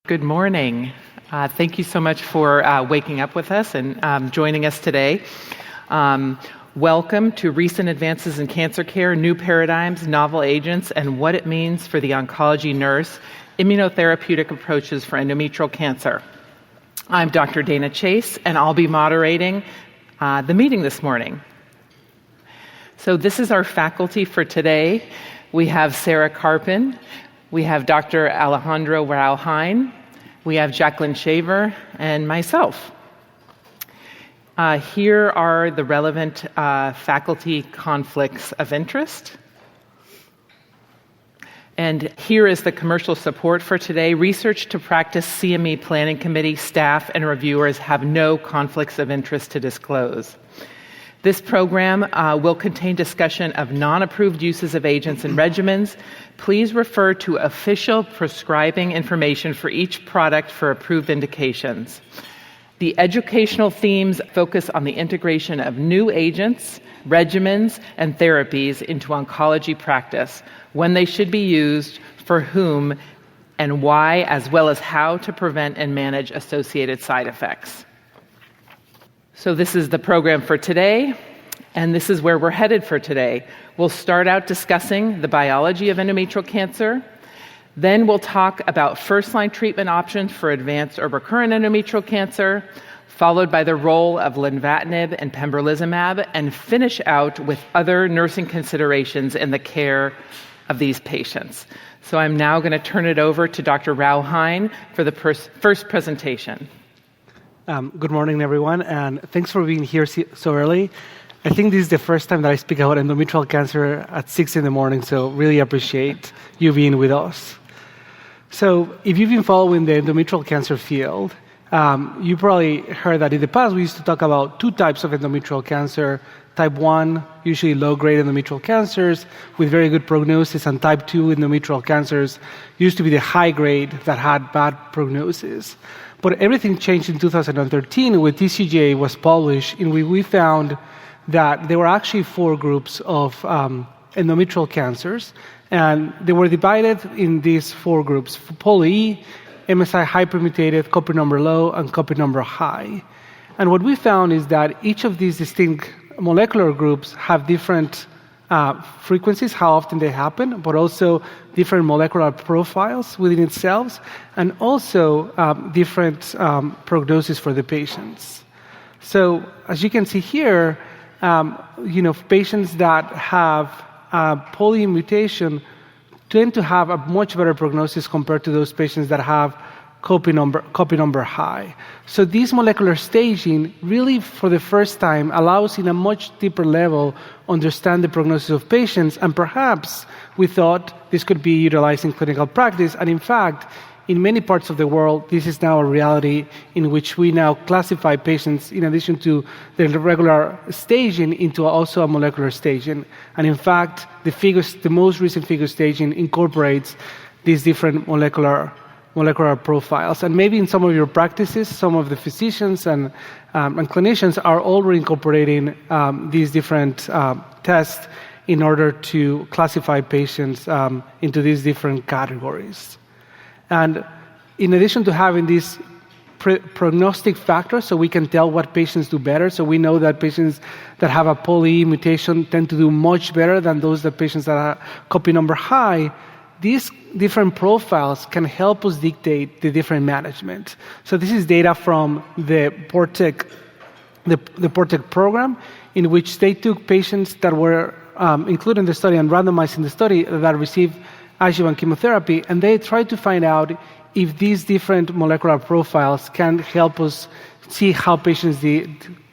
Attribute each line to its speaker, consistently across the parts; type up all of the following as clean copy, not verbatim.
Speaker 1: Good morning. Thank you so much for waking up with us and joining us today. Welcome to Recent Advances in Cancer Care, New Paradigms, Novel Agents, and What It Means for the Oncology Nurse, Immunotherapeutic Approaches for Endometrial Cancer. I'm Dr. Dana Chase, and I'll be moderating the meeting this morning. So this is our faculty for today. We have Sarah Karpen, we have Dr. Alejandro Rauh-Hain, we have Jaclyn Shaver, and myself. Here are the relevant faculty conflicts of interest. And here is the commercial support for today. Research to Practice CME Planning Committee staff and reviewers have no conflicts of interest to disclose. This program will contain discussion of non-approved uses of agents and regimens. Please refer to official prescribing information for each product for approved indications. The educational themes focus on the integration of new agents, regimens, and therapies into oncology practice, when they should be used, for whom, and why, as well as how to prevent and manage associated side effects. So this is the program for today, and this is where we're headed for today. We'll start out discussing the biology of endometrial cancer. Then we'll talk about first-line treatment options for advanced or recurrent endometrial cancer, followed by the role of Lenvatinib and Pembrolizumab, and finish out with other nursing considerations in the care of these patients. So I'm now going to turn it over to Dr. Rauh-Hain for the first presentation.
Speaker 2: Good morning, everyone, and thanks for being here so early. I think this is the first time that I speak about endometrial cancer at 6 in the morning, so really appreciate you being with us. So if you've been following the endometrial cancer field, you probably heard that in the past we used to talk about two types of endometrial cancer. Type 1, usually low-grade endometrial cancers with very good prognosis, and type 2 endometrial cancers used to be the high-grade that had bad prognosis. But everything changed in 2013 when TCGA was published, in which we found that there were actually 4 groups of endometrial cancers, and they were divided in these 4 groups: poly, MSI hypermutated, copy number low, and copy number high. And what we found is that each of these distinct molecular groups have different frequencies, how often they happen, but also different molecular profiles within itself, and also different prognosis for the patients. So as you can see here, patients that have poly mutation tend to have a much better prognosis compared to those patients that have copy number high. So this molecular staging really, for the first time, allows in a much deeper level understand the prognosis of patients, and perhaps we thought this could be utilized in clinical practice, and in fact, in many parts of the world, this is now a reality in which we now classify patients, in addition to the regular staging, into also a molecular staging. And in fact, the most recent figure staging incorporates these different molecular profiles. And maybe in some of your practices, some of the physicians and clinicians are already incorporating these different tests in order to classify patients into these different categories. And in addition to having these prognostic factors, so we can tell what patients do better, so we know that patients that have a poly mutation tend to do much better than patients that are copy number high. These different profiles can help us dictate the different management. So this is data from the PORTEC program, in which they took patients that were included in the study and randomized in the study that received adjuvant chemotherapy, and they tried to find out if these different molecular profiles can help us see how patients did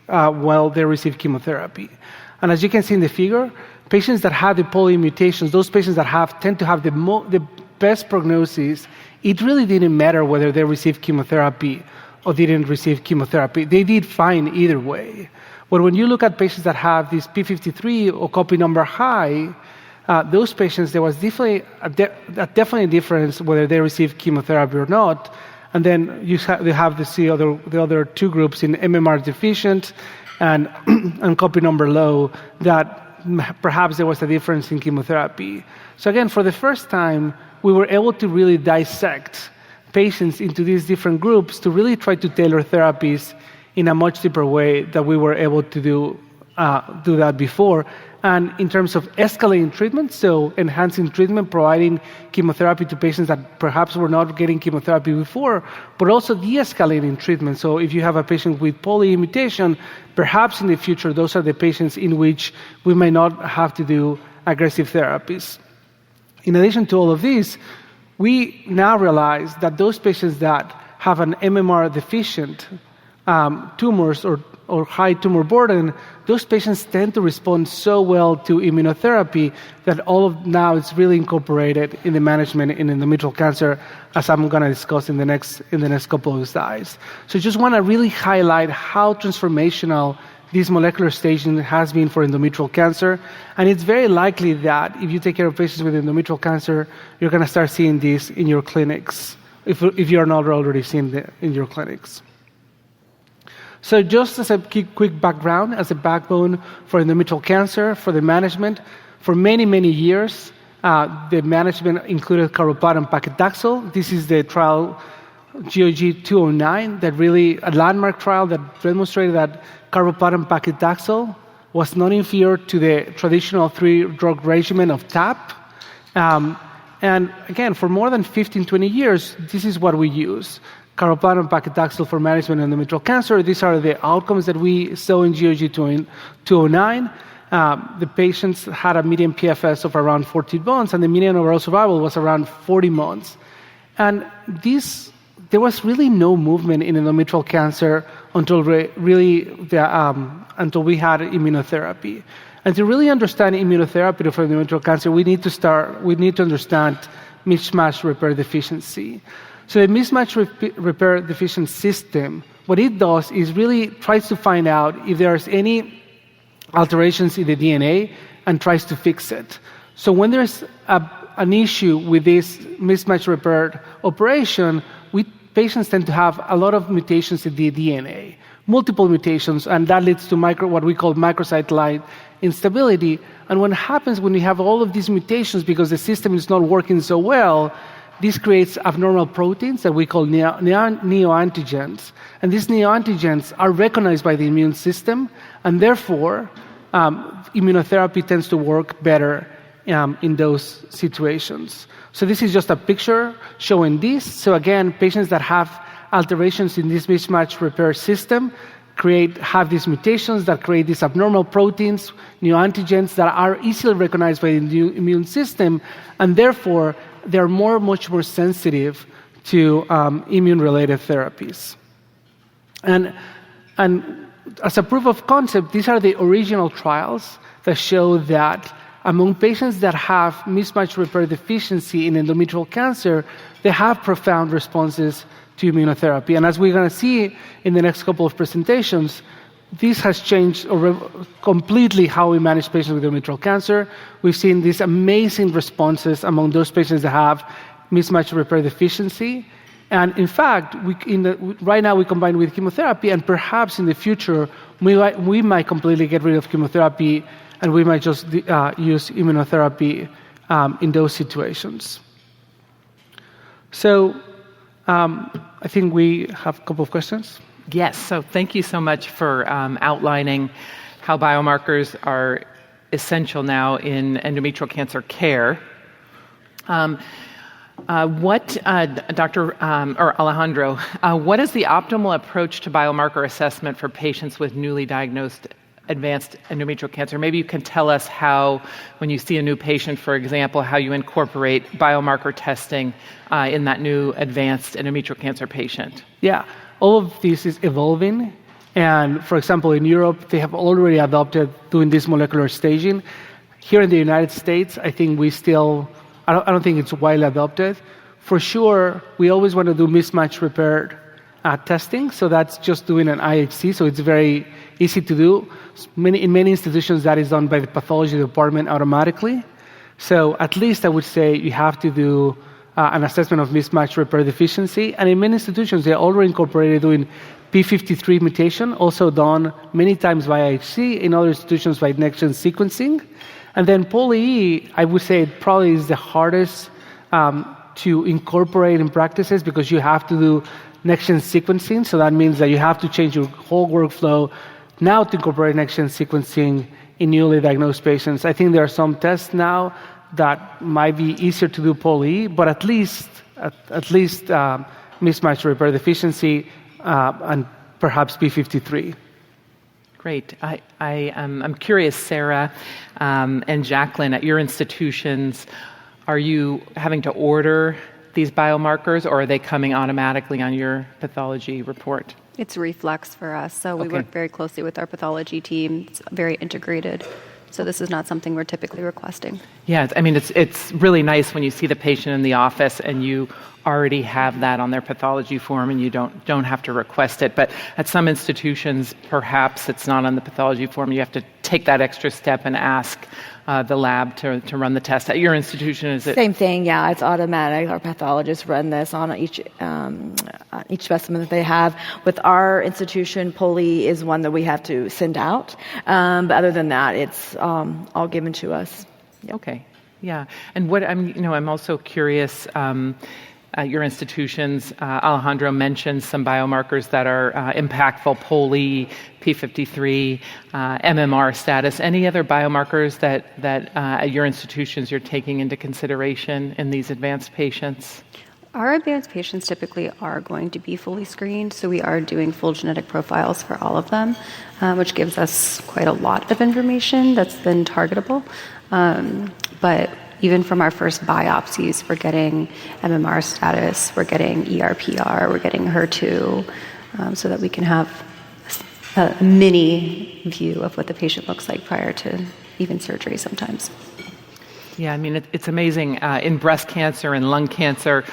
Speaker 2: while they received chemotherapy. And as you can see in the figure, patients that have the poly mutations, those patients that tend to have the best prognosis, it really didn't matter whether they received chemotherapy or didn't receive chemotherapy. They did fine either way. But when you look at patients that have this P53 or copy number high, those patients, there was definitely a difference whether they received chemotherapy or not. And then you have the other 2 groups in MMR deficient and copy number low, that perhaps there was a difference in chemotherapy. So again, for the first time, we were able to really dissect patients into these different groups to really try to tailor therapies in a much deeper way that we were able to do that before. And in terms of escalating treatment, so enhancing treatment, providing chemotherapy to patients that perhaps were not getting chemotherapy before, but also de-escalating treatment. So if you have a patient with poly mutation, perhaps in the future, those are the patients in which we may not have to do aggressive therapies. In addition to all of this, we now realize that those patients that have an MMR deficient tumors or high tumor burden, those patients tend to respond so well to immunotherapy that all of now it's really incorporated in the management in endometrial cancer, as I'm going to discuss in the next couple of slides. So just want to really highlight how transformational this molecular staging has been for endometrial cancer, and it's very likely that if you take care of patients with endometrial cancer, you're going to start seeing this in your clinics, if you're not already seeing it in your clinics. So just as a quick background, as a backbone for endometrial cancer, for the management, for many, many years, the management included carboplatin and paclitaxel. This is the trial GOG 209, that really a landmark trial that demonstrated that carboplatin and paclitaxel was non-inferior to the traditional 3-drug regimen of TAP. And again, for more than 15, 20 years, this is what we use. Carboplatin and paclitaxel for management of endometrial cancer. These are the outcomes that we saw in GOG 209. The patients had a median PFS of around 14 months, and the median overall survival was around 40 months. And there was really no movement in endometrial cancer until until we had immunotherapy. And to really understand immunotherapy for endometrial cancer, we need to understand mismatch repair deficiency. So the mismatch repair deficient system, what it does is really tries to find out if there's any alterations in the DNA and tries to fix it. So when there's an issue with this mismatch repair operation, patients tend to have a lot of mutations in the DNA, multiple mutations, and that leads to what we call microsatellite line instability. And what happens when you have all of these mutations because the system is not working so well, this creates abnormal proteins that we call neoantigens. And these neoantigens are recognized by the immune system, and therefore, immunotherapy tends to work better in those situations. So this is just a picture showing this. So again, patients that have alterations in this mismatch repair system have these mutations that create these abnormal proteins, neoantigens that are easily recognized by the immune system, and therefore, they're much more sensitive to immune-related therapies. And as a proof of concept, these are the original trials that show that among patients that have mismatch repair deficiency in endometrial cancer, they have profound responses to immunotherapy. And as we're going to see in the next couple of presentations, this has changed completely how we manage patients with endometrial cancer. We've seen these amazing responses among those patients that have mismatch repair deficiency. And in fact, right now we combine with chemotherapy, and perhaps in the future, we might completely get rid of chemotherapy, and we might just use immunotherapy in those situations. So I think we have a couple of questions.
Speaker 1: Yes, so thank you so much for outlining how biomarkers are essential now in endometrial cancer care. Dr. or Alejandro, what is the optimal approach to biomarker assessment for patients with newly diagnosed advanced endometrial cancer? Maybe you can tell us how, when you see a new patient, for example, how you incorporate biomarker testing in that new advanced endometrial cancer patient.
Speaker 2: Yeah. All of this is evolving, and for example, in Europe, they have already adopted doing this molecular staging. Here in the United States, I think I don't think it's widely adopted. For sure, we always want to do mismatch repair testing, so that's just doing an IHC, so it's very easy to do. In many institutions, that is done by the pathology department automatically. So at least I would say you have to do an assessment of mismatch repair deficiency. And in many institutions, they already incorporated doing P53 mutation, also done many times by IHC, in other institutions by next-gen sequencing. And then poly-E, I would say it probably is the hardest to incorporate in practices because you have to do next-gen sequencing. So that means that you have to change your whole workflow now to incorporate next-gen sequencing in newly diagnosed patients. I think there are some tests now that might be easier to do poly, but at least mismatch repair deficiency and perhaps P53.
Speaker 1: Great. I'm curious, Sarah and Jaclyn, at your institutions, are you having to order these biomarkers, or are they coming automatically on your pathology report?
Speaker 3: It's reflex for us, so we work very closely with our pathology team. It's very integrated. So this is not something we're typically requesting.
Speaker 1: Yeah, I mean, it's really nice when you see the patient in the office and you already have that on their pathology form and you don't have to request it. But at some institutions, perhaps it's not on the pathology form. You have to take that extra step and ask the lab to run the test. At your institution, is it?
Speaker 4: Same thing, yeah. It's automatic. Our pathologists run this on each specimen that they have. With our institution, poly is one that we have to send out. But other than that, it's all given to us. Yep.
Speaker 1: Okay, yeah. And what I'm also curious. At your institutions, Alejandro mentioned some biomarkers that are impactful: poly, P53, MMR status. Any other biomarkers that at your institutions you're taking into consideration in these advanced patients?
Speaker 3: Our advanced patients typically are going to be fully screened, so we are doing full genetic profiles for all of them, which gives us quite a lot of information that's then targetable. But even from our first biopsies, we're getting MMR status, we're getting ERPR, we're getting HER2, so that we can have a mini view of what the patient looks like prior to even surgery sometimes.
Speaker 1: Yeah, I mean, it's amazing. In breast cancer and lung cancer,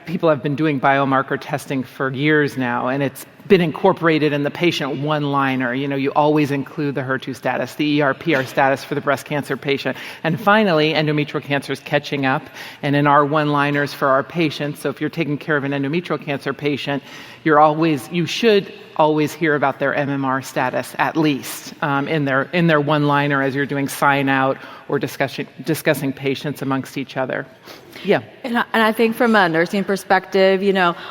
Speaker 1: people have been doing biomarker testing for years now, and it's been incorporated in the patient one-liner. You always include the HER2 status, the ERPR status for the breast cancer patient. And finally, endometrial cancer is catching up, and in our one-liners for our patients, so if you're taking care of an endometrial cancer patient, you should always hear about their MMR status, at least, in their one-liner as you're doing sign-out or discussing patients amongst each other. Yeah.
Speaker 4: And I think from a nursing perspective,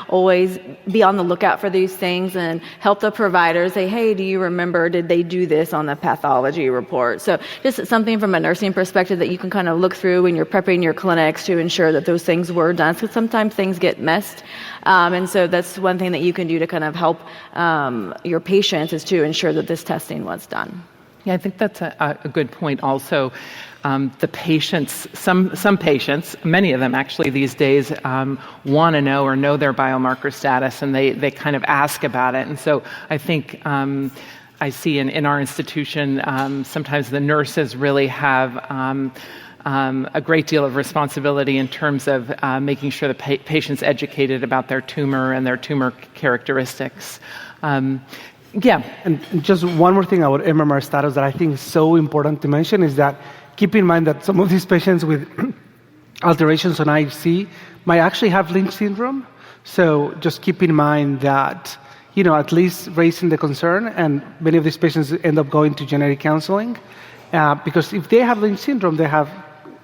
Speaker 4: always be on the lookout for these things and help the providers say, hey, do you remember, did they do this on the pathology report? So just something from a nursing perspective that you can kind of look through when you're prepping your clinics to ensure that those things were done. Because sometimes things get missed. And so that's one thing that you can do to kind of help your patients, is to ensure that this testing was done.
Speaker 1: Yeah, I think that's a good point also. The patients, some patients, many of them actually these days, want to know or know their biomarker status, and they kind of ask about it. And so I think I see in our institution, sometimes the nurses really have a great deal of responsibility in terms of making sure the patient's educated about their tumor and their tumor characteristics. Yeah. And
Speaker 2: just one more thing about MMR status that I think is so important to mention is that keep in mind that some of these patients with alterations on IHC might actually have Lynch syndrome. So just keep in mind that, at least raising the concern, and many of these patients end up going to genetic counseling, because if they have Lynch syndrome, they have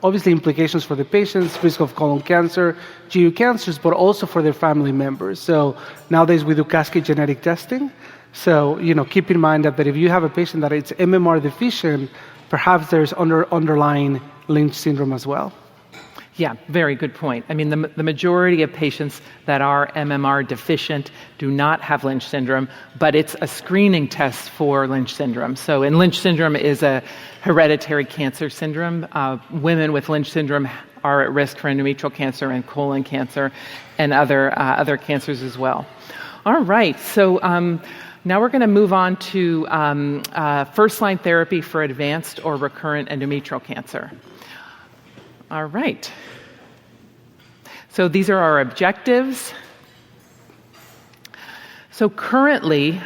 Speaker 2: obviously implications for the patients, risk of colon cancer, GU cancers, but also for their family members. So nowadays we do cascade genetic testing. So, keep in mind that if you have a patient that is MMR deficient, perhaps there's underlying Lynch syndrome as well.
Speaker 1: Yeah, very good point. I mean, the majority of patients that are MMR deficient do not have Lynch syndrome, but it's a screening test for Lynch syndrome. So, Lynch syndrome is a hereditary cancer syndrome. Women with Lynch syndrome are at risk for endometrial cancer and colon cancer and other cancers as well. All right, so now we're going to move on to first-line therapy for advanced or recurrent endometrial cancer. All right. So these are our objectives. So currently,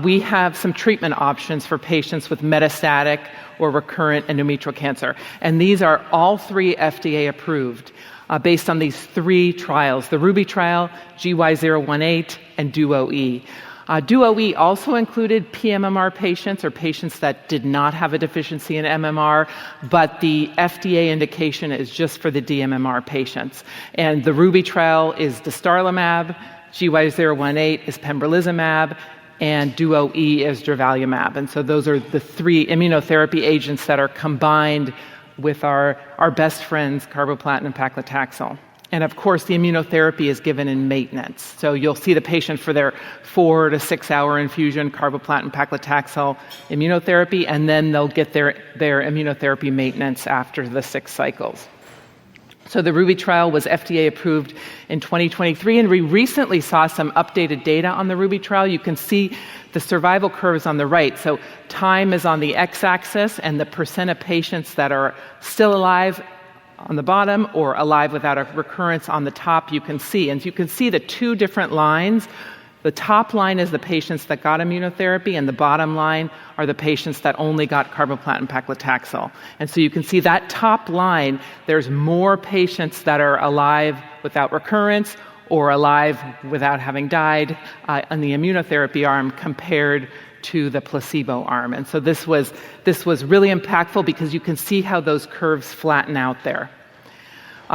Speaker 1: we have some treatment options for patients with metastatic or recurrent endometrial cancer. And these are all three FDA approved based on these three trials: the RUBY trial, GY018, and DUO-E. DuoE also included pMMR patients or patients that did not have a deficiency in MMR, but the FDA indication is just for the dMMR patients. And the Ruby trial is dostarlimab, GY018 is pembrolizumab, and DuoE is durvalumab. And so those are the three immunotherapy agents that are combined with our best friends, carboplatin and paclitaxel. And of course, the immunotherapy is given in maintenance. So you'll see the patient for their 4 to 6 hour infusion, carboplatin, paclitaxel immunotherapy, and then they'll get their immunotherapy maintenance after the 6 cycles. So the Ruby trial was FDA approved in 2023, and we recently saw some updated data on the Ruby trial. You can see the survival curves on the right. So time is on the x-axis, and the percent of patients that are still alive on the bottom or alive without a recurrence on the top, you can see. And you can see the 2 different lines. The top line is the patients that got immunotherapy, and the bottom line are the patients that only got carboplatin paclitaxel. And so you can see that top line, there's more patients that are alive without recurrence or alive without having died on the immunotherapy arm compared to the placebo arm. And so this was really impactful because you can see how those curves flatten out there.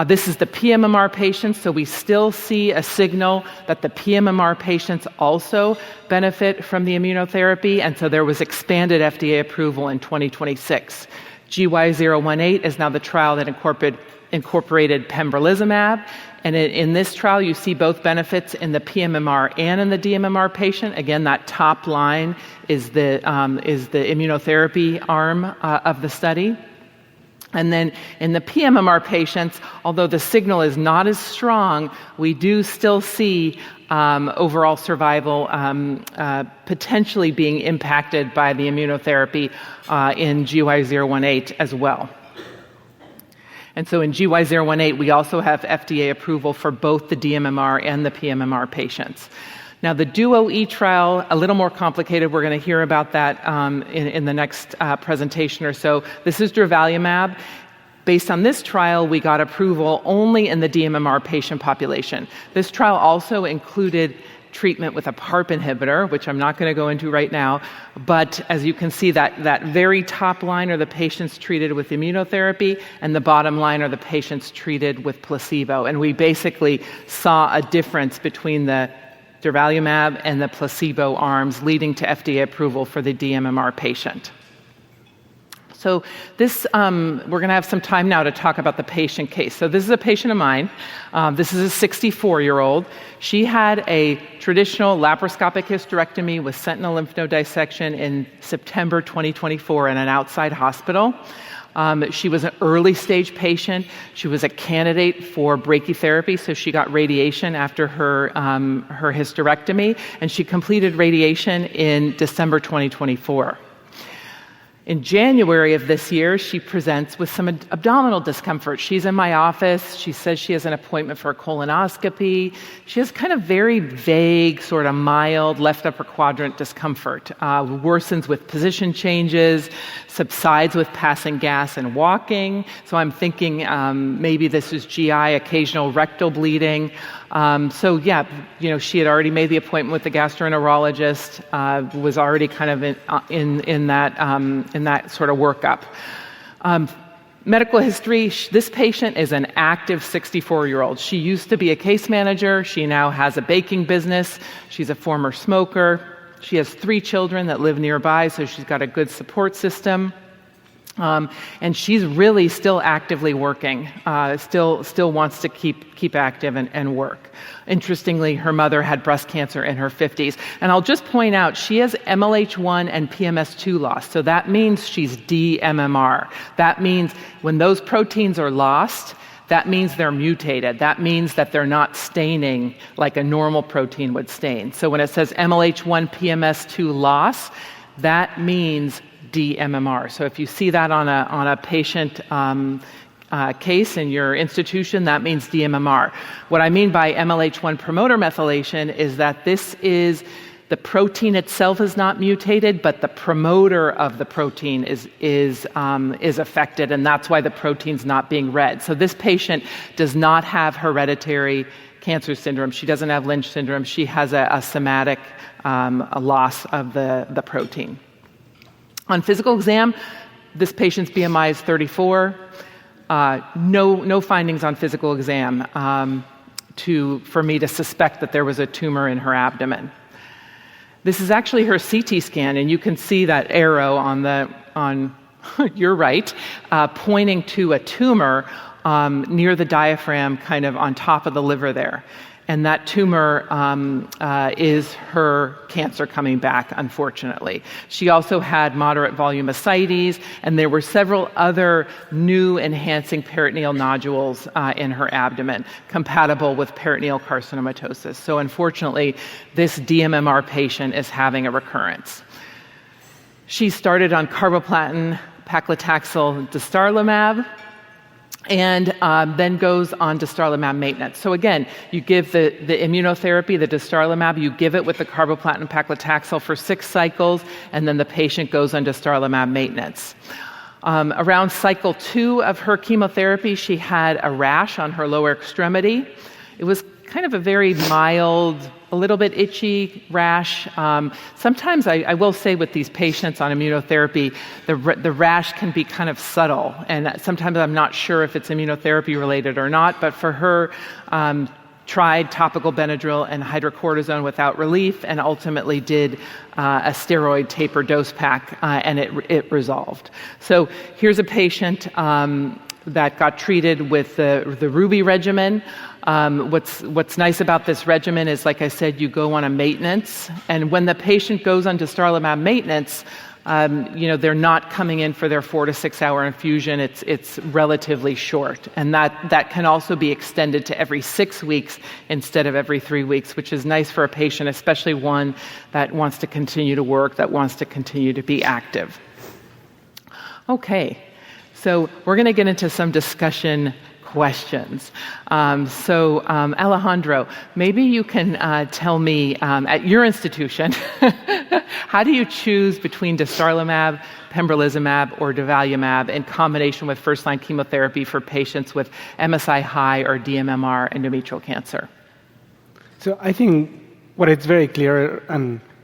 Speaker 1: This is the pMMR patients, so we still see a signal that the pMMR patients also benefit from the immunotherapy, and so there was expanded FDA approval in 2026. GY018 is now the trial that incorporated pembrolizumab, and in this trial you see both benefits in the pMMR and in the dMMR patient. Again, that top line is the immunotherapy arm of the study. And then in the pMMR patients, although the signal is not as strong, we do still see overall survival potentially being impacted by the immunotherapy in GY018 as well. And so in GY018, we also have FDA approval for both the dMMR and the pMMR patients. Now, the DuoE trial, a little more complicated. We're going to hear about that in the next presentation or so. This is durvalumab. Based on this trial, we got approval only in the dMMR patient population. This trial also included treatment with a PARP inhibitor, which I'm not going to go into right now. But as you can see, that very top line are the patients treated with immunotherapy, and the bottom line are the patients treated with placebo. And we basically saw a difference between the durvalumab and the placebo arms, leading to FDA approval for the dMMR patient. So this, we're going to have some time now to talk about the patient case. So this is a patient of mine. This is a 64-year-old. She had a traditional laparoscopic hysterectomy with sentinel lymph node dissection in September 2024 in an outside hospital. She was an early stage patient. She was a candidate for brachytherapy, so she got radiation after her hysterectomy, and she completed radiation in December 2024. In January of this year, she presents with some abdominal discomfort. She's in my office. She says she has an appointment for a colonoscopy. She has kind of very vague, sort of mild left upper quadrant discomfort. Worsens with position changes, subsides with passing gas and walking. So I'm thinking maybe this is GI, occasional rectal bleeding. So yeah, she had already made the appointment with the gastroenterologist, was already kind of in that sort of workup. Medical history, this patient is an active 64-year-old. She used to be a case manager. She now has a baking business. She's a former smoker. She has 3 children that live nearby, so she's got a good support system. And she's really still actively working, still wants to keep active and work. Interestingly, her mother had breast cancer in her 50s. And I'll just point out, she has MLH1 and PMS2 loss, so that means she's dMMR. That means when those proteins are lost, that means they're mutated. That means that they're not staining like a normal protein would stain. So when it says MLH1 PMS2 loss, that means dMMR. So if you see that on a patient case in your institution, that means dMMR. What I mean by MLH1 promoter methylation is that this is the protein itself is not mutated, but the promoter of the protein is affected, and that's why the protein's not being read. So this patient does not have hereditary cancer syndrome. She doesn't have Lynch syndrome. She has a somatic a loss of the protein. On physical exam, this patient's BMI is 34. No findings on physical exam for me to suspect that there was a tumor in her abdomen. This is actually her CT scan, and you can see that arrow on your right, pointing to a tumor near the diaphragm, kind of on top of the liver there. And that tumor is her cancer coming back, unfortunately. She also had moderate volume ascites, and there were several other new enhancing peritoneal nodules in her abdomen, compatible with peritoneal carcinomatosis. So unfortunately, this DMMR patient is having a recurrence. She started on carboplatin, paclitaxel, dostarlimab, and then goes on dostarlimab maintenance. So again, you give the immunotherapy, the dostarlimab, you give it with the carboplatin paclitaxel for 6 cycles, and then the patient goes on dostarlimab maintenance. Around cycle 2 of her chemotherapy, she had a rash on her lower extremity. It was kind of a very mild, a little bit itchy rash. Sometimes I will say with these patients on immunotherapy, the rash can be kind of subtle, and sometimes I'm not sure if it's immunotherapy related or not, but for her, tried topical Benadryl and hydrocortisone without relief, and ultimately did a steroid taper dose pack, and it resolved. So here's a patient that got treated with the Ruby regimen. What's nice about this regimen is, like I said, you go on a maintenance, and when the patient goes on dostarlimab maintenance, they're not coming in for their 4 to 6 hour infusion. It's relatively short, and that can also be extended to every 6 weeks instead of every 3 weeks, which is nice for a patient, especially one that wants to continue to work, that wants to continue to be active. Okay, so we're going to get into some discussion questions. Alejandro, maybe you can tell me, at your institution, how do you choose between dostarlimab, pembrolizumab, or durvalumab in combination with first-line chemotherapy for patients with MSI-high or DMMR endometrial cancer?
Speaker 2: So I think what is very clear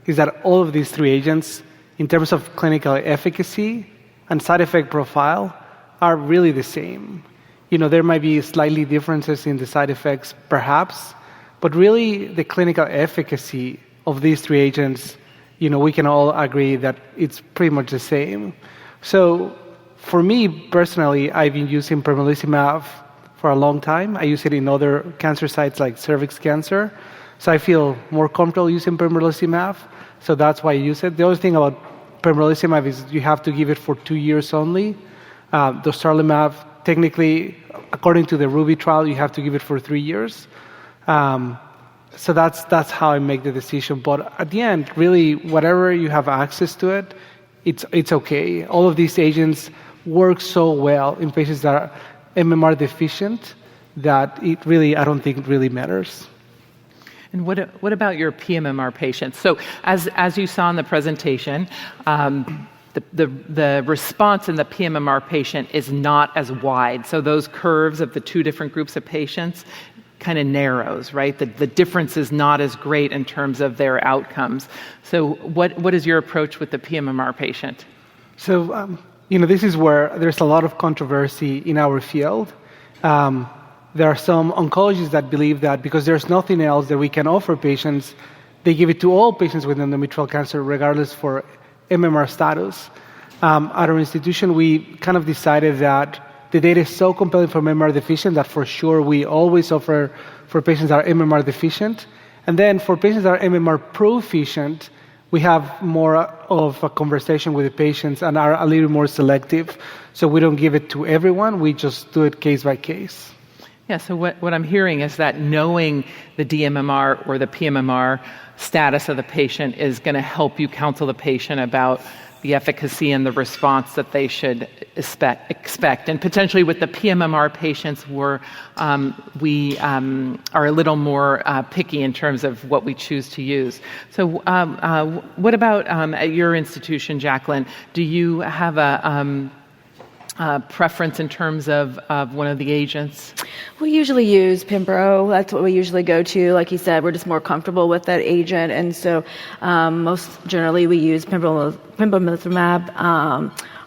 Speaker 2: is that all of these 3 agents, in terms of clinical efficacy and side effect profile, are really the same. There might be slightly differences in the side effects, perhaps, but really the clinical efficacy of these 3 agents, we can all agree that it's pretty much the same. So for me personally, I've been using pembrolizumab for a long time. I use it in other cancer sites like cervix cancer. So I feel more comfortable using pembrolizumab. So that's why I use it. The other thing about pembrolizumab is you have to give it for 2 years only. Dostarlimab, technically, according to the Ruby trial, you have to give it for 3 years. So that's how I make the decision. But at the end, really, whatever you have access to it, it's okay. All of these agents work so well in patients that are MMR deficient that I don't think it really matters.
Speaker 1: And what about your pMMR patients? So as you saw in the presentation, the response in the pMMR patient is not as wide. So those curves of the 2 different groups of patients kind of narrows, right? The difference is not as great in terms of their outcomes. So what is your approach with the pMMR patient?
Speaker 2: So, this is where there's a lot of controversy in our field. There are some oncologists that believe that because there's nothing else that we can offer patients, they give it to all patients with endometrial cancer, regardless for MMR status. At our institution, we kind of decided that the data is so compelling for MMR deficient that for sure we always offer for patients that are MMR deficient. And then for patients that are MMR proficient, we have more of a conversation with the patients and are a little more selective. So we don't give it to everyone, we just do it case by case.
Speaker 1: Yeah, so what I'm hearing is that knowing the DMMR or the pMMR status of the patient is going to help you counsel the patient about the efficacy and the response that they should expect. And potentially with the pMMR patients, we are a little more picky in terms of what we choose to use. So what about at your institution, Jaclyn? Do you have preference in terms of one of the agents?
Speaker 4: We usually use Pembro. That's what we usually go to. Like you said, we're just more comfortable with that agent. And so most generally we use Pembrolizumab.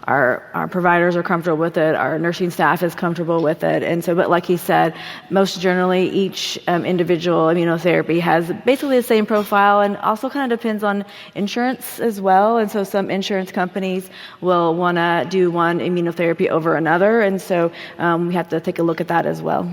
Speaker 4: Our providers are comfortable with it. Our nursing staff is comfortable with it. And so, but like he said, most generally each individual immunotherapy has basically the same profile, and also kind of depends on insurance as well. And so some insurance companies will want to do one immunotherapy over another. And so we have to take a look at that as well.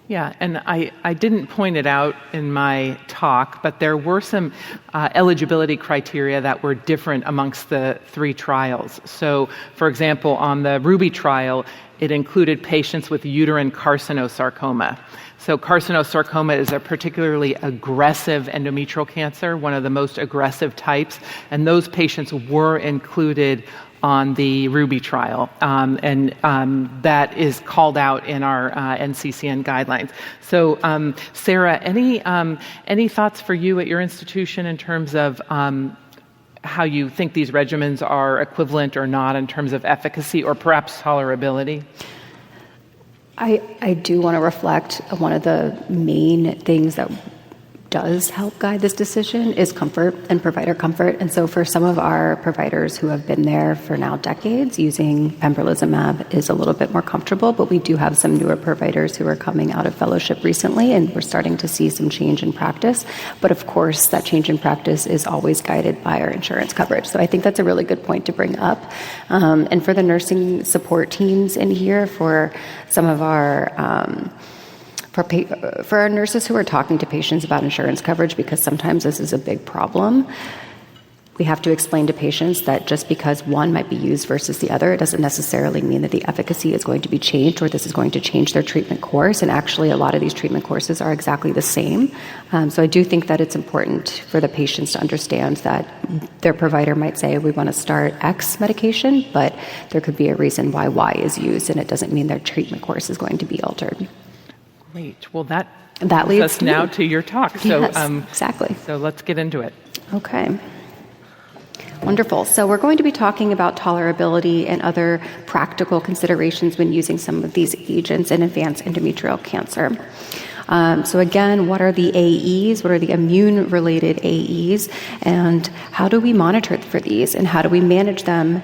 Speaker 1: Yeah, and I didn't point it out in my talk, but there were some eligibility criteria that were different amongst the 3 trials. So, for example, on the Ruby trial, it included patients with uterine carcinosarcoma. So carcinosarcoma is a particularly aggressive endometrial cancer, one of the most aggressive types, and those patients were included on the Ruby trial, and that is called out in our NCCN guidelines. So, Sarah, any thoughts for you at your institution in terms of how you think these regimens are equivalent or not in terms of efficacy or perhaps tolerability?
Speaker 3: I do want to reflect one of the main things that does help guide this decision is comfort and provider comfort. And so for some of our providers who have been there for now decades, using Pembrolizumab is a little bit more comfortable, but we do have some newer providers who are coming out of fellowship recently, and we're starting to see some change in practice. But of course, that change in practice is always guided by our insurance coverage. So I think that's a really good point to bring up. And for the nursing support teams in here, for some of our for our nurses who are talking to patients about insurance coverage, because sometimes this is a big problem, we have to explain to patients that just because one might be used versus the other, it doesn't necessarily mean that the efficacy is going to be changed or this is going to change their treatment course. And actually, a lot of these treatment courses are exactly the same. So I do think that it's important for the patients to understand that their provider might say, we want to start X medication, but there could be a reason why Y is used, and it doesn't mean their treatment course is going to be altered.
Speaker 1: Great. Well, that
Speaker 3: leads
Speaker 1: us now to your talk. So,
Speaker 3: yes, exactly.
Speaker 1: So let's get into it.
Speaker 3: Okay. Wonderful. So we're going to be talking about tolerability and other practical considerations when using some of these agents in advanced endometrial cancer. So again, what are the AEs? What are the immune-related AEs? And how do we monitor for these? And how do we manage them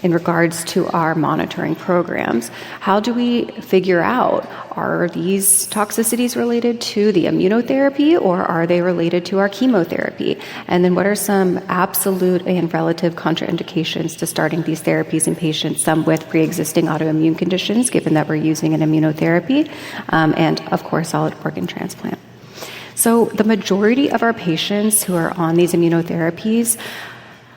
Speaker 3: in regards to our monitoring programs? How do we figure out, are these toxicities related to the immunotherapy or are they related to our chemotherapy? And then what are some absolute and relative contraindications to starting these therapies in patients, some with pre-existing autoimmune conditions, given that we're using an immunotherapy, and of course, solid organ transplant. So the majority of our patients who are on these immunotherapies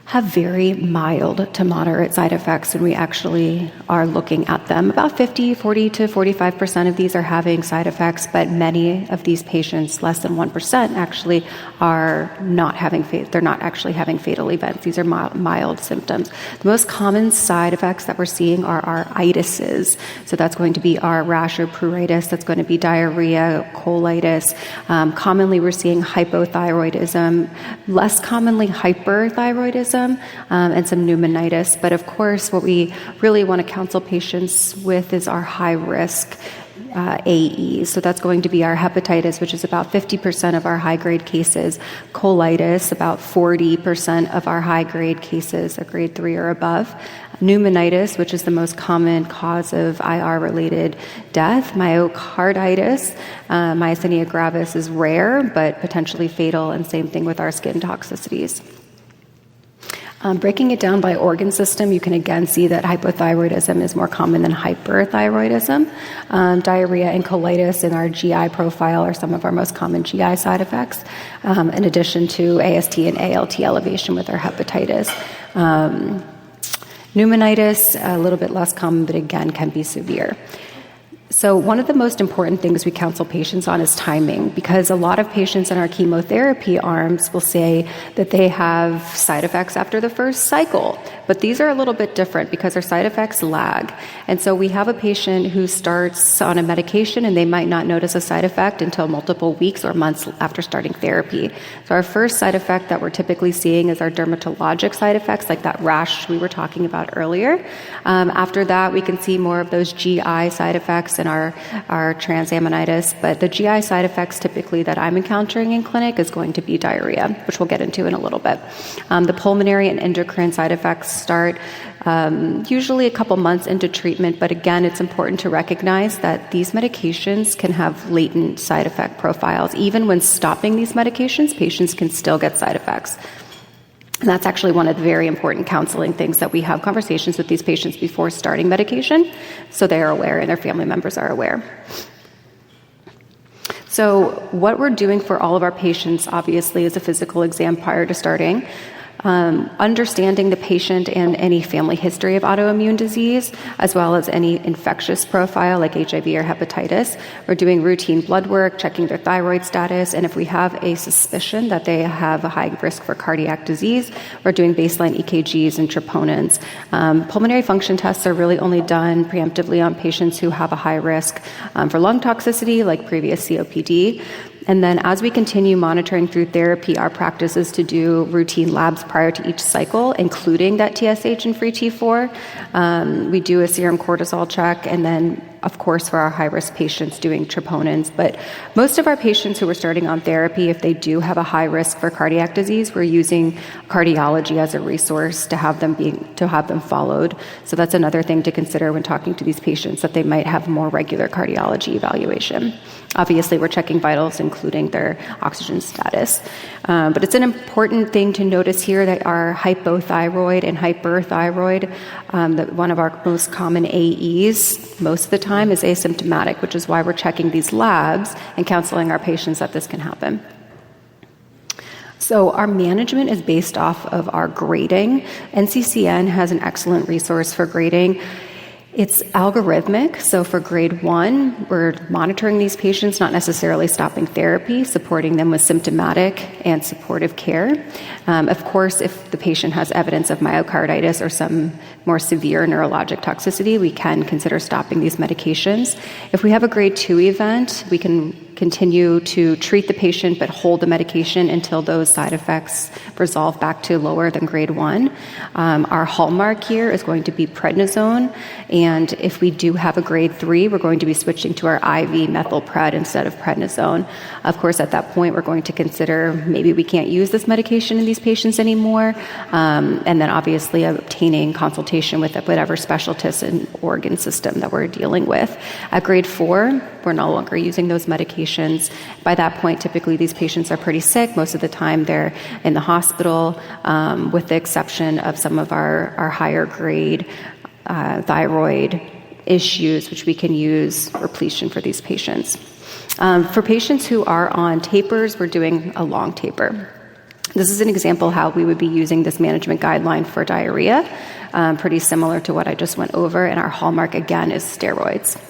Speaker 3: have very mild to moderate side effects, and we actually are looking at them. About 40 to 45% of these are having side effects, but many of these patients, less than 1%, actually are not having, they're not actually having fatal events. These are mild symptoms. The most common side effects that we're seeing are our itises. So that's going to be our rash or pruritus, that's going to be diarrhea, colitis. Commonly we're seeing hypothyroidism, less commonly hyperthyroidism, and some pneumonitis. But of course, what we really want to counsel patients with is our high-risk AEs. So that's going to be our hepatitis, which is about 50% of our high-grade cases, colitis, about 40% of our high-grade cases are grade 3 or above, pneumonitis, which is the most common cause of IR-related death, myocarditis, myasthenia gravis is rare, but potentially fatal, and same thing with our skin toxicities. Breaking it down by organ system, you can again see that hypothyroidism is more common than hyperthyroidism. Diarrhea and colitis in our GI profile are some of our most common GI side effects, in addition to AST and ALT elevation with our hepatitis. Pneumonitis, a little bit less common, but again can be severe. So one of the most important things we counsel patients on is timing, because a lot of patients in our chemotherapy arms will say that they have side effects after the first cycle, but these are a little bit different because our side effects lag. And so we have a patient who starts on a medication and they might not notice a side effect until multiple weeks or months after starting therapy. So our first side effect that we're typically seeing is our dermatologic side effects, like that rash we were talking about earlier. After that, we can see more of those GI side effects in our transaminitis, but the GI side effects typically that I'm encountering in clinic is going to be diarrhea, which we'll get into in a little bit. The pulmonary and endocrine side effects start usually a couple months into treatment, but again, it's important to recognize that these medications can have latent side effect profiles. Even when stopping these medications, patients can still get side effects. And that's actually one of the very important counseling things, that we have conversations with these patients before starting medication so they are aware and their family members are aware. So what we're doing for all of our patients, obviously, is a physical exam prior to starting. Understanding the patient and any family history of autoimmune disease, as well as any infectious profile like HIV or hepatitis. We're doing routine blood work, checking their thyroid status, and if we have a suspicion that they have a high risk for cardiac disease, we're doing baseline EKGs and troponins. Pulmonary function tests are really only done preemptively on patients who have a high risk for lung toxicity, like previous COPD. And then as we continue monitoring through therapy, our practice is to do routine labs prior to each cycle, including that TSH and free T4. We do a serum cortisol check, and then, of course, for our high-risk patients, doing troponins. But most of our patients who are starting on therapy, if they do have a high risk for cardiac disease, we're using cardiology as a resource to have them followed. So that's another thing to consider when talking to these patients, that they might have more regular cardiology evaluation. Obviously, we're checking vitals, including their oxygen status. But it's an important thing to notice here that our hypothyroid and hyperthyroid, that one of our most common AEs most of the time is asymptomatic, which is why we're checking these labs and counseling our patients that this can happen. So our management is based off of our grading. NCCN has an excellent resource for grading. It's algorithmic. So for grade 1, we're monitoring these patients, not necessarily stopping therapy, supporting them with symptomatic and supportive care. Of course, if the patient has evidence of myocarditis or some more severe neurologic toxicity, we can consider stopping these medications. If we have a grade 2 event, we can continue to treat the patient but hold the medication until those side effects resolve back to lower than grade 1. Our hallmark here is going to be prednisone, and if we do have a grade 3, we're going to be switching to our IV methylpred instead of prednisone. Of course, at that point, we're going to consider maybe we can't use this medication in these patients anymore, and then obviously obtaining consultation with whatever specialist and organ system that we're dealing with. At grade 4, we're no longer using those medications. By that point, typically these patients are pretty sick. Most of the time they're in the hospital, with the exception of some of our higher grade thyroid issues, which we can use repletion for these patients. For patients who are on tapers, we're doing a long taper. This is an example how we would be using this management guideline for diarrhea, pretty similar to what I just went over, and our hallmark again is steroids.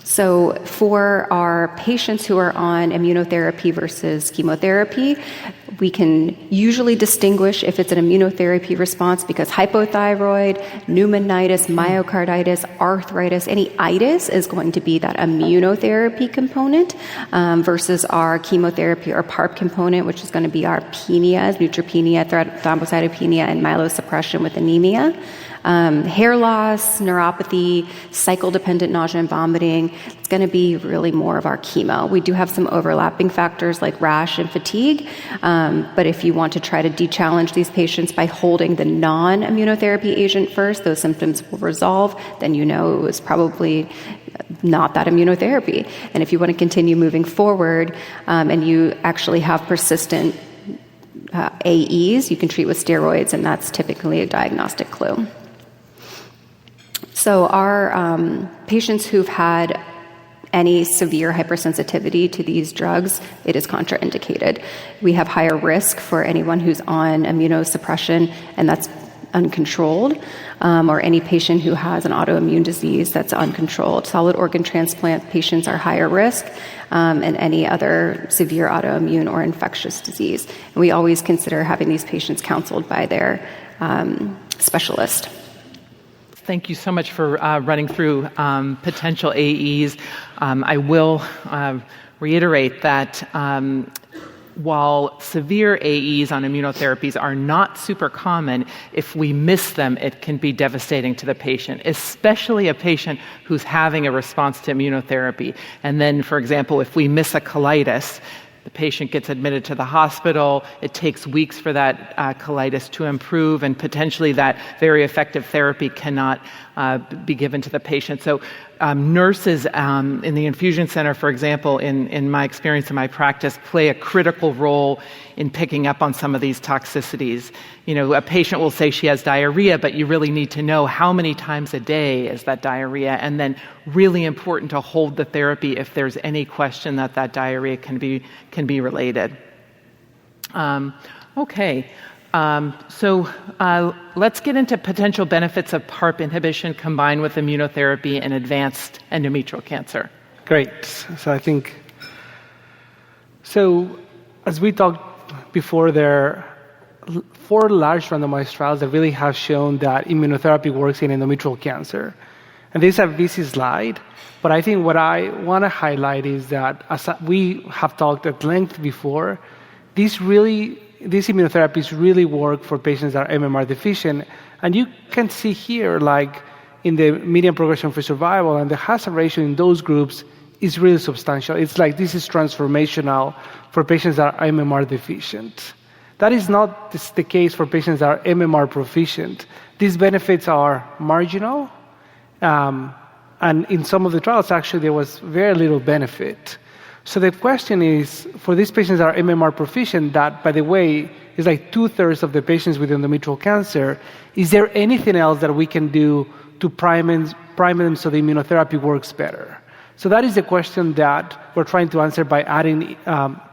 Speaker 3: So for our patients who are on immunotherapy versus chemotherapy, we can usually distinguish if it's an immunotherapy response because hypothyroid, pneumonitis, myocarditis, arthritis, any itis is going to be that immunotherapy component versus our chemotherapy or PARP component, which is going to be our penias, neutropenia, thrombocytopenia, and myelosuppression with anemia. Hair loss, neuropathy, cycle-dependent nausea and vomiting, it's going to be really more of our chemo. We do have some overlapping factors like rash and fatigue, but if you want to try to de-challenge these patients by holding the non-immunotherapy agent first, those symptoms will resolve, then you know it was probably not that immunotherapy. And if you want to continue moving forward and you actually have persistent AEs, you can treat with steroids, and that's typically a diagnostic clue. So our patients who've had any severe hypersensitivity to these drugs, it is contraindicated. We have higher risk for anyone who's on immunosuppression, and that's uncontrolled, or any patient who has an autoimmune disease that's uncontrolled. Solid organ transplant patients are higher risk, and any other severe autoimmune or infectious disease. And we always consider having these patients counseled by their specialist.
Speaker 1: Thank you so much for running through potential AEs. I will reiterate that while severe AEs on immunotherapies are not super common, if we miss them, it can be devastating to the patient, especially a patient who's having a response to immunotherapy. And then, for example, if we miss a colitis, the patient gets admitted to the hospital. It takes weeks for that colitis to improve, and potentially that very effective therapy cannot be given to the patient. So nurses in the infusion center, for example, in my experience in my practice, play a critical role in picking up on some of these toxicities. You know, a patient will say she has diarrhea, but you really need to know how many times a day is that diarrhea, and then really important to hold the therapy if there's any question that that diarrhea can be related. So let's get into potential benefits of PARP inhibition combined with immunotherapy in advanced endometrial cancer.
Speaker 2: Great. So as we talked before, there are 4 large randomized trials that really have shown that immunotherapy works in endometrial cancer. And this is a busy slide, but I think what I want to highlight is that, as we have talked at length before, these immunotherapies really work for patients that are MMR deficient. And you can see here, like in the median progression-free survival, and the hazard ratio in those groups is really substantial. It's like this is transformational for patients that are MMR deficient. That is not the case for patients that are MMR proficient. These benefits are marginal, and in some of the trials, actually, there was very little benefit. So the question is, for these patients that are MMR proficient, that, by the way, is like 2/3 of the patients with endometrial cancer, is there anything else that we can do to prime them so the immunotherapy works better? So that is the question that we're trying to answer by adding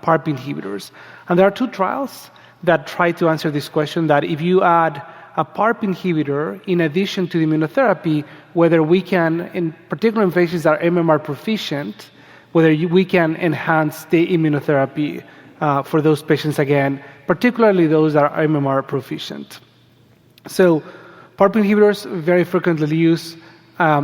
Speaker 2: PARP inhibitors. And there are 2 trials that try to answer this question, that if you add a PARP inhibitor in addition to the immunotherapy, whether we can, in particular in patients that are MMR proficient, whether we can enhance the immunotherapy for those patients again, particularly those that are MMR proficient. So PARP inhibitors very frequently used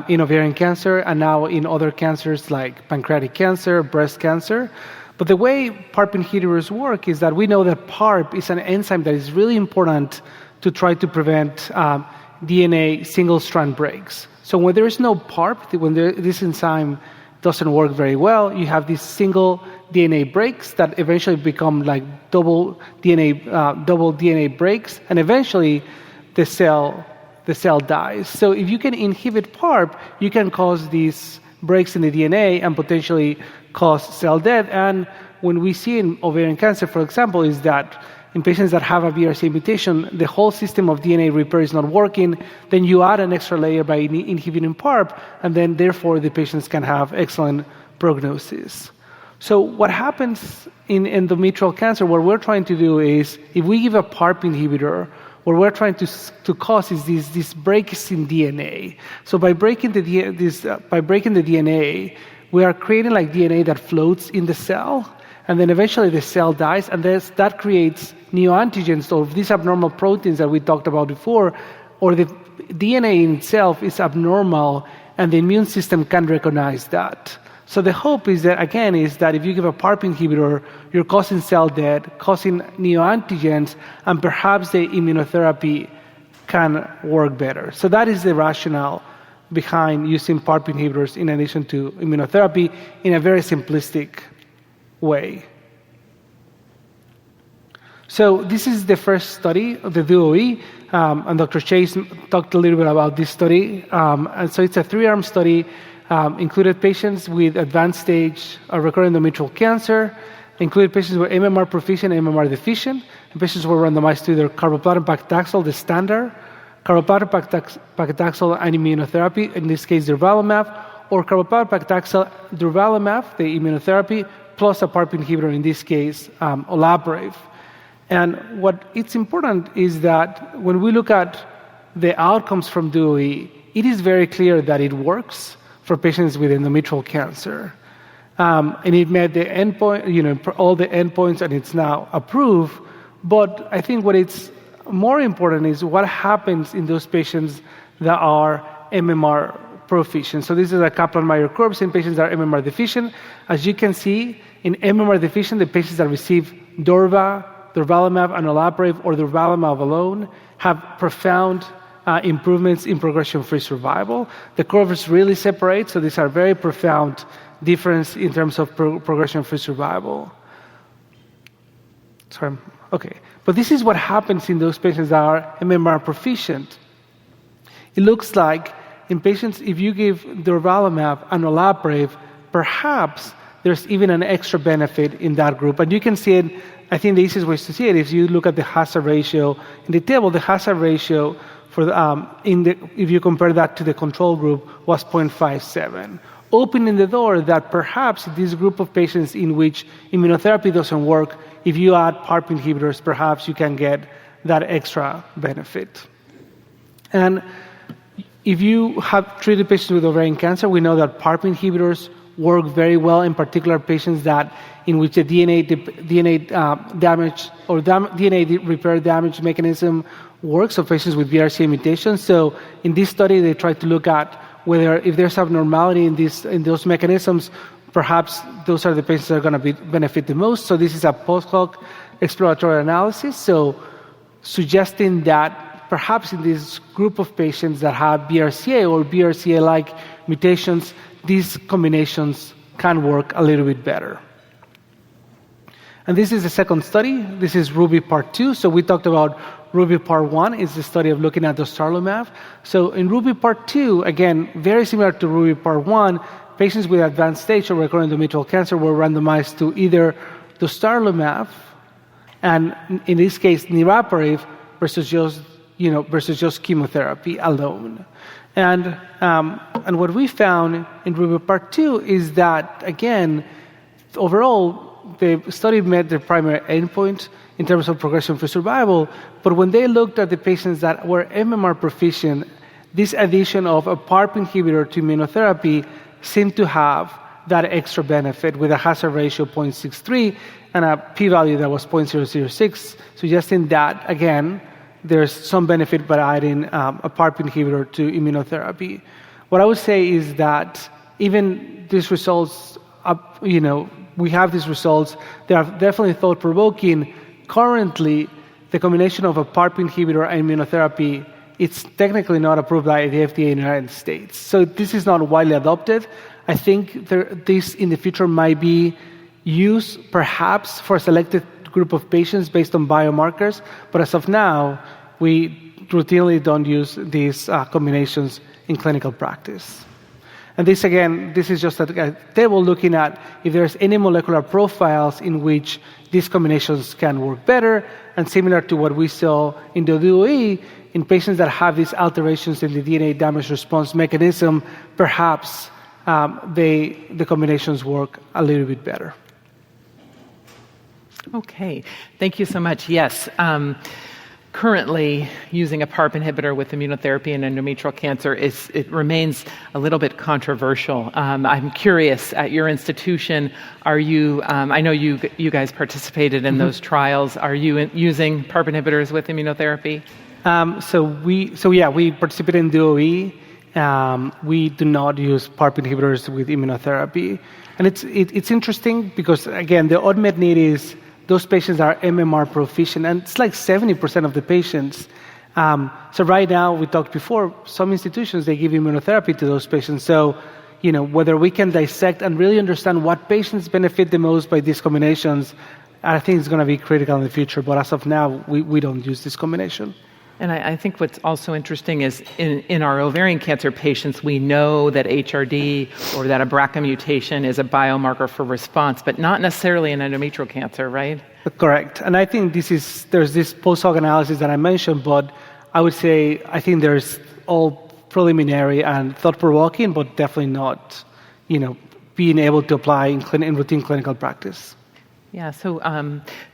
Speaker 2: in ovarian cancer and now in other cancers like pancreatic cancer, breast cancer. But the way PARP inhibitors work is that we know that PARP is an enzyme that is really important to try to prevent DNA single-strand breaks. So when there is no PARP, when this enzyme doesn't work very well, you have these single DNA breaks that eventually become like double DNA breaks, and eventually the cell dies. So if you can inhibit PARP, you can cause these breaks in the DNA and potentially cause cell death. And when we see in ovarian cancer, for example, is that in patients that have a BRCA mutation, the whole system of DNA repair is not working. Then you add an extra layer by inhibiting PARP, and then therefore the patients can have excellent prognosis. So what happens in endometrial cancer, what we're trying to do is, if we give a PARP inhibitor, what we're trying to cause is these breaks in DNA. So by breaking the DNA, we are creating like DNA that floats in the cell, and then eventually the cell dies, and that creates neoantigens, or these abnormal proteins that we talked about before, or the DNA in itself is abnormal, and the immune system can recognize that. So the hope is that, again, is that if you give a PARP inhibitor, you're causing cell death, causing neoantigens, and perhaps the immunotherapy can work better. So that is the rationale behind using PARP inhibitors in addition to immunotherapy in a very simplistic way. So this is the first study of the DOE, and Dr. Chase talked a little bit about this study. And so it's a 3-arm study, included patients with advanced stage recurrent endometrial cancer, included patients who were MMR proficient and MMR deficient, and patients were randomized to either carboplatin paclitaxel, the standard, carboplatin paclitaxel and immunotherapy, in this case durvalumab, or carboplatin paclitaxel, durvalumab, the immunotherapy, plus a PARP inhibitor, in this case, olaparib. And what it's important is that when we look at the outcomes from DOE, it is very clear that it works for patients with endometrial cancer. And it met the endpoint, all the endpoints, and it's now approved. But I think what it's more important is what happens in those patients that are MMR proficient. So this is a Kaplan-Meier curves in patients that are MMR deficient. As you can see, in MMR deficient, the patients that receive durvalumab and olaparib or durvalumab alone have profound improvements in progression-free survival. The curves really separate, so these are very profound difference in terms of progression-free survival. Sorry. Okay. But this is what happens in those patients that are MMR proficient. It looks like in patients, if you give durvalumab and olaparib, perhaps there's even an extra benefit in that group. And you can see it, I think the easiest way to see it is you look at the hazard ratio. In the table, the hazard ratio for if you compare that to the control group was 0.57. Opening the door that perhaps this group of patients in which immunotherapy doesn't work, if you add PARP inhibitors, perhaps you can get that extra benefit. And if you have treated patients with ovarian cancer, we know that PARP inhibitors work very well, in particular patients in which the DNA damage or DNA repair damage mechanism works, so patients with BRCA mutations. So in this study, they tried to look at whether if there's abnormality in those mechanisms, perhaps those are the patients that are going to benefit the most. So this is a post-hoc exploratory analysis, so suggesting that perhaps in this group of patients that have BRCA or BRCA-like mutations, these combinations can work a little bit better. And this is the second study. This is Ruby Part 2. So we talked about Ruby Part 1 is the study of looking at dostarlimab. So in Ruby Part 2, again, very similar to Ruby Part 1, patients with advanced stage or recurrent endometrial cancer were randomized to either dostarlimab, and in this case, niraparib, versus just chemotherapy alone. And what we found in Ruby Part 2 is that, again, overall, the study met the primary endpoint in terms of progression-free survival, but when they looked at the patients that were MMR proficient, this addition of a PARP inhibitor to immunotherapy seemed to have that extra benefit with a hazard ratio of 0.63 and a p-value that was 0.006, suggesting that, again, there's some benefit by adding a PARP inhibitor to immunotherapy. What I would say is that even these results, we have these results, they are definitely thought-provoking. Currently, the combination of a PARP inhibitor and immunotherapy, it's technically not approved by the FDA in the United States. So this is not widely adopted. I think this in the future might be used perhaps for a selected group of patients based on biomarkers, but as of now, we routinely don't use these combinations in clinical practice. And this, again, this is just a table looking at if there's any molecular profiles in which these combinations can work better, and similar to what we saw in the DOE, in patients that have these alterations in the DNA damage response mechanism, perhaps the combinations work a little bit better.
Speaker 1: Okay, thank you so much. Yes, currently using a PARP inhibitor with immunotherapy in endometrial cancer it remains a little bit controversial. I'm curious, at your institution, are you? I know you guys participated in those trials. Are you using PARP inhibitors with immunotherapy? We participated in DOE. We do not use PARP inhibitors with immunotherapy, and it's interesting because, again, the unmet need is those patients are MMR proficient, and it's like 70% of the patients. So right now, we talked before, some institutions, they give immunotherapy to those patients. So, whether we can dissect and really understand what patients benefit the most by these combinations, I think it's going to be critical in the future. But as of now, we don't use this combination. And I think what's also interesting is in our ovarian cancer patients, we know that HRD or that a BRCA mutation is a biomarker for response, but not necessarily in endometrial cancer, right?
Speaker 2: Correct. And I think there's this post-hoc analysis that I mentioned, but I would say I think there's all preliminary and thought-provoking, but definitely not, being able to apply in routine clinical practice.
Speaker 1: Yeah, so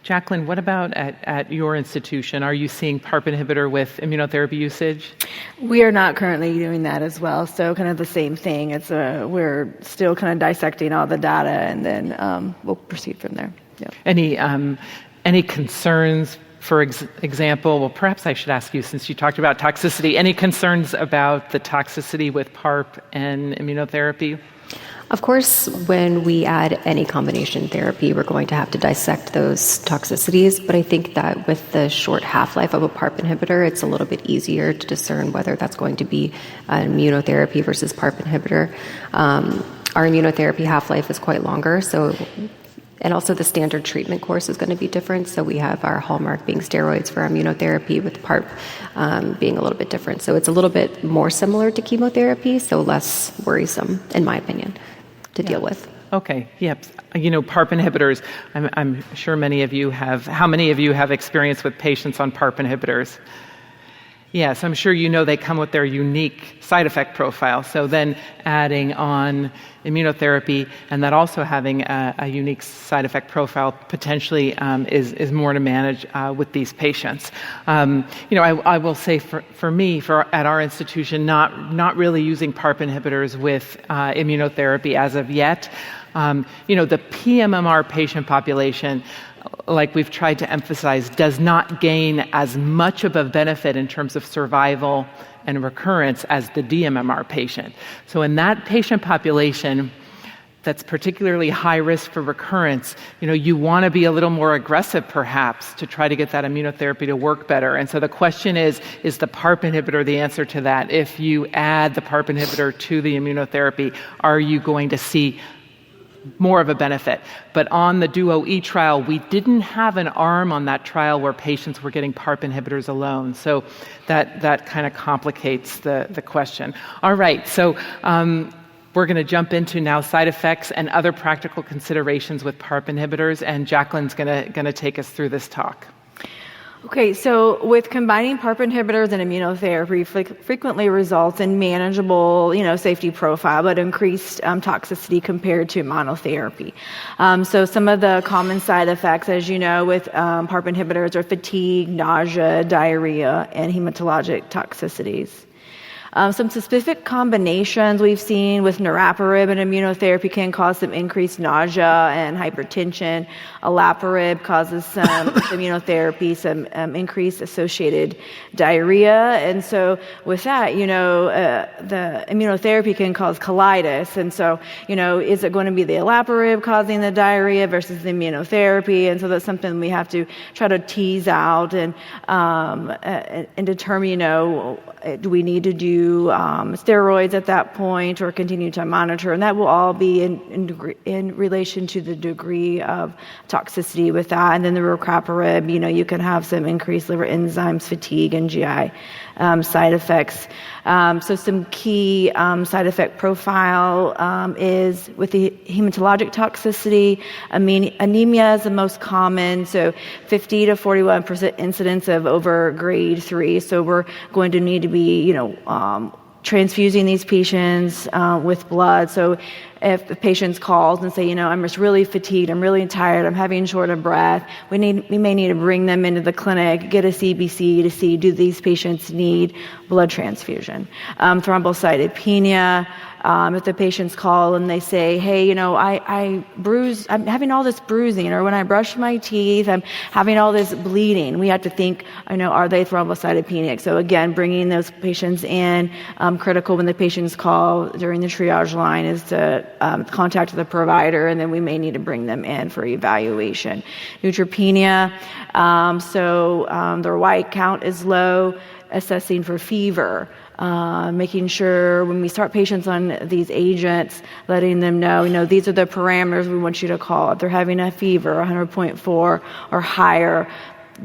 Speaker 1: Jaclyn, what about at your institution? Are you seeing PARP inhibitor with immunotherapy usage?
Speaker 4: We are not currently doing that as well, so kind of the same thing. It's we're still kind of dissecting all the data, and then we'll proceed from there. Yep.
Speaker 1: Any concerns, for example, well, perhaps I should ask you, since you talked about toxicity, any concerns about the toxicity with PARP and immunotherapy?
Speaker 3: Of course, when we add any combination therapy, we're going to have to dissect those toxicities, but I think that with the short half-life of a PARP inhibitor, it's a little bit easier to discern whether that's going to be an immunotherapy versus PARP inhibitor. Our immunotherapy half-life is quite longer, and also the standard treatment course is going to be different. So we have our hallmark being steroids for immunotherapy, with PARP being a little bit different. So it's a little bit more similar to chemotherapy, so less worrisome, in my opinion, to deal with.
Speaker 1: Okay, yep. PARP inhibitors, I'm sure many of you have. How many of you have experience with patients on PARP inhibitors? Yes, I'm sure you know they come with their unique side effect profile. So then adding on immunotherapy and that also having a unique side effect profile potentially is more to manage with these patients. I will say for me, at our institution, not really using PARP inhibitors with immunotherapy as of yet. The pMMR patient population, like we've tried to emphasize, does not gain as much of a benefit in terms of survival and recurrence as the dMMR patient. So in that patient population that's particularly high risk for recurrence, you want to be a little more aggressive perhaps to try to get that immunotherapy to work better. And so the question is the PARP inhibitor the answer to that? If you add the PARP inhibitor to the immunotherapy, are you going to see more of a benefit? But on the DUO-E trial, we didn't have an arm on that trial where patients were getting PARP inhibitors alone. So that kind of complicates the question. All right, so we're going to jump into now side effects and other practical considerations with PARP inhibitors, and Jaclyn's going to take us through this talk.
Speaker 4: Okay, so with combining PARP inhibitors and immunotherapy frequently results in manageable, safety profile, but increased toxicity compared to monotherapy. So some of the common side effects, as you know, with PARP inhibitors are fatigue, nausea, diarrhea, and hematologic toxicities. Some specific combinations we've seen with niraparib and immunotherapy can cause some increased nausea and hypertension. Olaparib causes some immunotherapy, some increased associated diarrhea. And so with that, the immunotherapy can cause colitis. And so, is it going to be the olaparib causing the diarrhea versus the immunotherapy? And so that's something we have to try to tease out and determine, do we need to do steroids at that point or continue to monitor? And that will all be in relation to the degree of toxicity with that. And then the rucaparib, you can have some increased liver enzymes, fatigue, and GI side effects. So some key side effect profile is with the hematologic toxicity. Anemia is the most common, so 50 to 41% incidence of over grade 3. So we're going to need to be, transfusing these patients with blood. So if the patient calls and say, I'm just really fatigued, I'm really tired, I'm having short of breath, we may need to bring them into the clinic, get a CBC to see, do these patients need blood transfusion? Thrombocytopenia, if the patients call and they say, hey, I'm having all this bruising, or when I brush my teeth, I'm having all this bleeding. We have to think, are they thrombocytopenic? So again, bringing those patients in, critical when the patients call during the triage line is to contact the provider, and then we may need to bring them in for evaluation. Neutropenia, their white count is low, assessing for fever. Making sure when we start patients on these agents, letting them know, these are the parameters we want you to call. If they're having a fever, 100.4 or higher,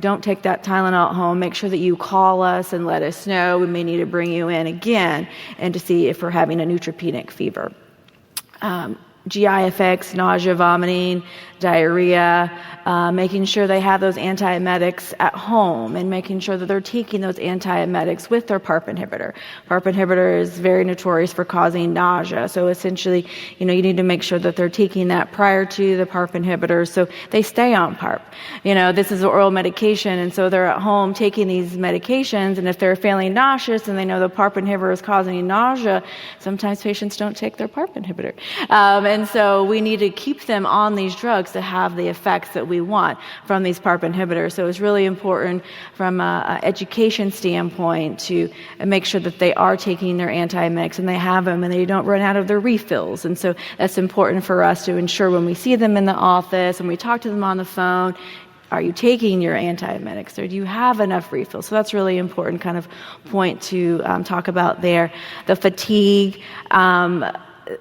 Speaker 4: don't take that Tylenol at home. Make sure that you call us and let us know. We may need to bring you in again and to see if we're having a neutropenic fever. GI effects, nausea, vomiting, diarrhea, making sure they have those antiemetics at home and making sure that they're taking those antiemetics with their PARP inhibitor. PARP inhibitor is very notorious for causing nausea. So essentially, you need to make sure that they're taking that prior to the PARP inhibitor so they stay on PARP. This is an oral medication, and so they're at home taking these medications, and if they're feeling nauseous and they know the PARP inhibitor is causing nausea, sometimes patients don't take their PARP inhibitor. And so we need to keep them on these drugs to have the effects that we want from these PARP inhibitors. So it's really important from an education standpoint to make sure that they are taking their antiemetics and they have them and they don't run out of their refills. And so that's important for us to ensure when we see them in the office and we talk to them on the phone, are you taking your antiemetics or do you have enough refills? So that's really important kind of point to talk about there. The fatigue,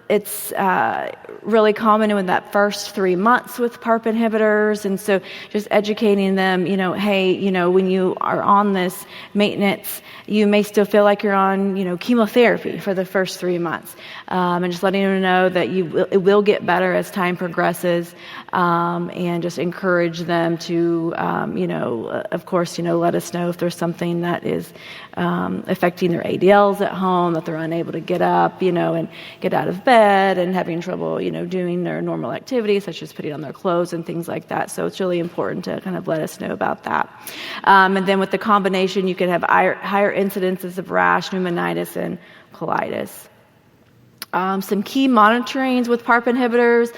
Speaker 4: it's really common in that first 3 months with PARP inhibitors, and so just educating them, hey, when you are on this maintenance, you may still feel like you're on, chemotherapy for the first 3 months, and just letting them know that it will get better as time progresses, and just encourage them to, of course, let us know if there's something that is affecting their ADLs at home, that they're unable to get up, and get out of bed and having trouble, doing their normal activities, such as putting on their clothes and things like that. So it's really important to kind of let us know about that. And then with the combination, you can have higher incidences of rash, pneumonitis, and colitis. Some key monitorings with PARP inhibitors.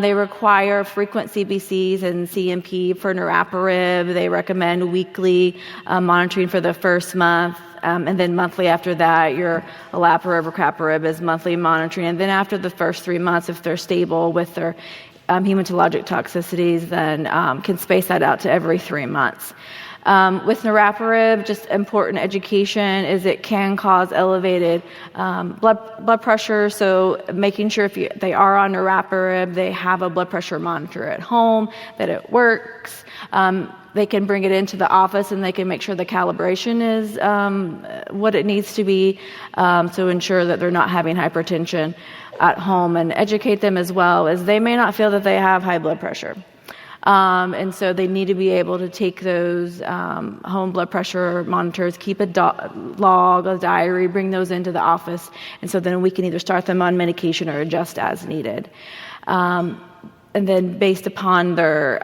Speaker 4: They require frequent CBCs and CMP for niraparib. They recommend weekly monitoring for the first month. And then monthly after that, your olaparib or caparib is monthly monitoring. And then after the first 3 months, if they're stable with their hematologic toxicities, then can space that out to every 3 months. With niraparib, just important education is it can cause elevated blood pressure. So making sure if they are on niraparib, they have a blood pressure monitor at home, that it works. They can bring it into the office and they can make sure the calibration is what it needs to be to ensure that they're not having hypertension at home, and educate them as well as they may not feel that they have high blood pressure. And so they need to be able to take those home blood pressure monitors, keep a log, a diary, bring those into the office, and so then we can either start them on medication or adjust as needed. And then based upon their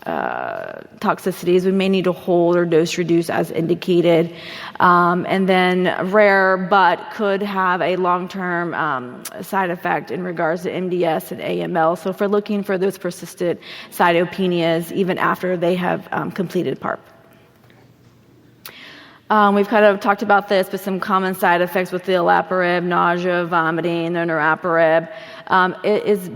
Speaker 4: toxicities, we may need to hold or dose reduce as indicated. And then rare but could have a long-term side effect in regards to MDS and AML. So if we're looking for those persistent cytopenias even after they have completed PARP. We've kind of talked about this, but some common side effects with the olaparib, nausea, vomiting, the niraparib. It is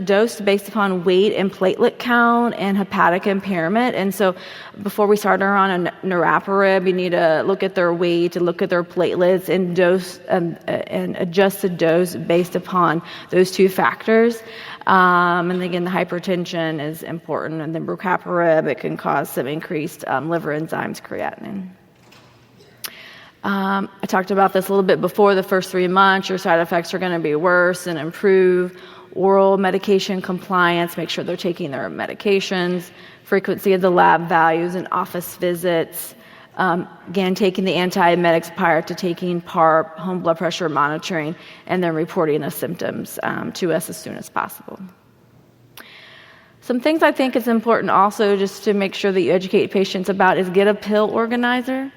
Speaker 4: dosed based upon weight and platelet count and hepatic impairment. And so before we start her on a niraparib, you need to look at their weight, to look at their platelets, and dose and adjust the dose based upon those two factors. And again, the hypertension is important. And then rucaparib, it can cause some increased liver enzymes, creatinine. I talked about this a little bit before. The first 3 months, your side effects are going to be worse and improve. Oral medication compliance, make sure they're taking their medications, frequency of the lab values and office visits. Again, taking the antiemetics prior to taking PARP, home blood pressure monitoring, and then reporting the symptoms to us as soon as possible. Some things I think is important also just to make sure that you educate patients about is get a pill organizer.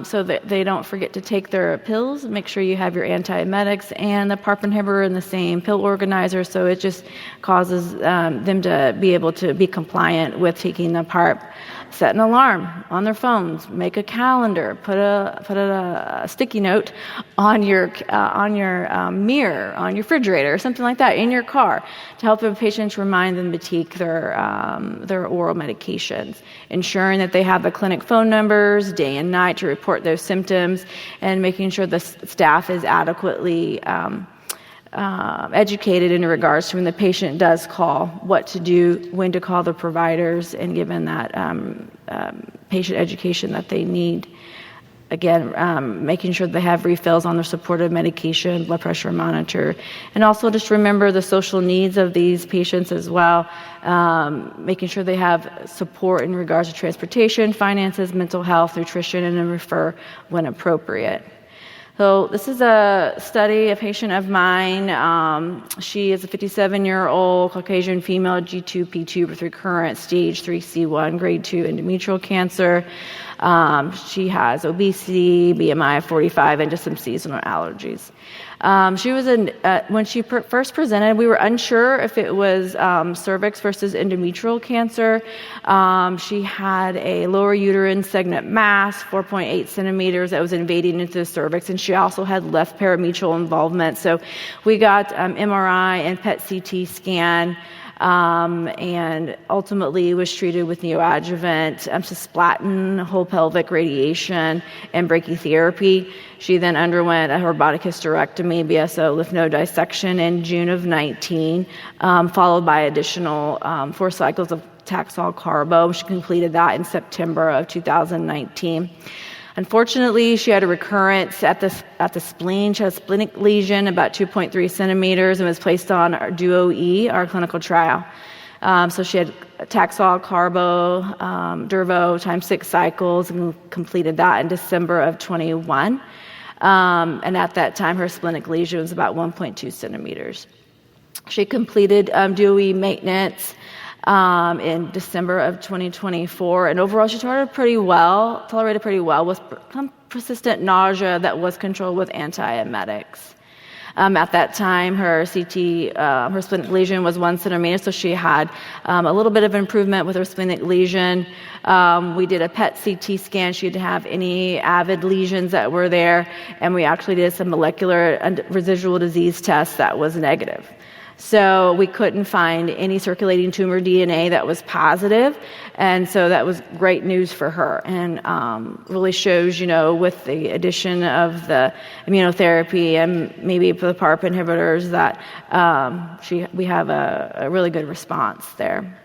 Speaker 4: So that they don't forget to take their pills. Make sure you have your antiemetics and the PARP inhibitor in the same pill organizer, so it just causes them to be able to be compliant with taking the PARP. Set an alarm on their phones. Make a calendar. Put a sticky note on your mirror, on your refrigerator, or something like that in your car to help the patients remind them to take their oral medications. Ensuring that they have the clinic phone numbers day and night to report those symptoms, and making sure the staff is adequately educated in regards to when the patient does call, what to do, when to call the providers, and given that patient education that they need. again, making sure they have refills on their supportive medication, blood pressure monitor, and also just remember the social needs of these patients as well, making sure they have support in regards to transportation, finances, mental health, nutrition, and then refer when appropriate. So this is a study, a patient of mine. She is a 57-year-old Caucasian female G2P2 with recurrent stage 3C1 grade 2 endometrial cancer. She has obesity, BMI of 45, and just some seasonal allergies. She was when she first presented, we were unsure if it was cervix versus endometrial cancer. She had a lower uterine segment mass, 4.8 centimeters, that was invading into the cervix, and she also had left parametrial involvement. So we got MRI and PET CT scan. And ultimately was treated with neoadjuvant cisplatin, whole pelvic radiation, and brachytherapy. She then underwent a robotic hysterectomy, BSO lymph node dissection in June of 19, followed by additional 4 cycles of Taxol carbo. She completed that in September of 2019. Unfortunately, she had a recurrence at the spleen. She had a splenic lesion about 2.3 centimeters and was placed on our DUO-E, our clinical trial. So she had Taxol, carbo, Durvo times 6 cycles, and completed that in December of 21. And at that time, her splenic lesion was about 1.2 centimeters. She completed DUO-E maintenance in December of 2024, and overall she tolerated pretty well with some persistent nausea that was controlled with antiemetics. At that time, her CT, her splenic lesion was 1 centimeter, so she had a little bit of improvement with her splenic lesion. We did a PET CT scan. She didn't have any avid lesions that were there, and we actually did some molecular and residual disease tests that was negative. So we couldn't find any circulating tumor DNA that was positive, and so that was great news for her, and really shows, with the addition of the immunotherapy and maybe for the PARP inhibitors that we have a really good response there.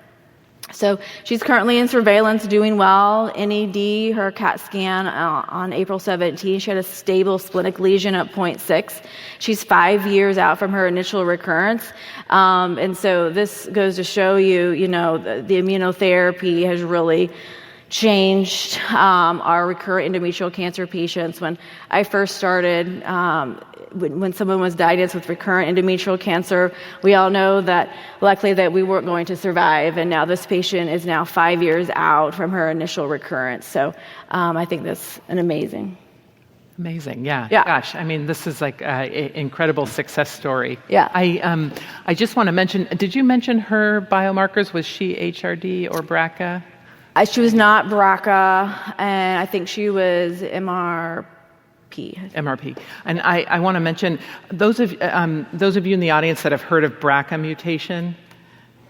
Speaker 4: So she's currently in surveillance, doing well. NED, her CAT scan on April 17, she had a stable splenic lesion at 0.6. She's 5 years out from her initial recurrence. And so this goes to show you, the immunotherapy has really changed our recurrent endometrial cancer patients. When I first started, when someone was diagnosed with recurrent endometrial cancer, we all know that likely that we weren't going to survive, and now this patient is now 5 years out from her initial recurrence. So I think that's amazing.
Speaker 1: Amazing, yeah. Gosh, I mean, this is like an incredible success story.
Speaker 4: Yeah.
Speaker 1: I just want to mention, did you mention her biomarkers? Was she HRD or BRCA?
Speaker 4: She was not BRCA, and I think she was MRP. And
Speaker 1: I want to mention, those of you in the audience that have heard of BRCA mutation,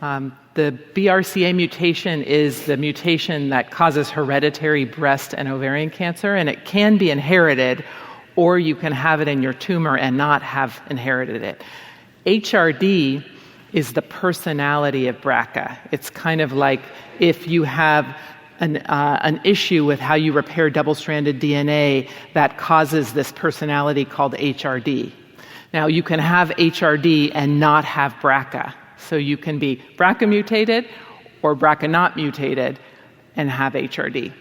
Speaker 1: the BRCA mutation is the mutation that causes hereditary breast and ovarian cancer, and it can be inherited, or you can have it in your tumor and not have inherited it. HRD is the personality of BRCA. It's kind of like if you have an issue with how you repair double-stranded DNA that causes this personality called HRD. Now, you can have HRD and not have BRCA. So you can be BRCA mutated or BRCA not mutated and have HRD.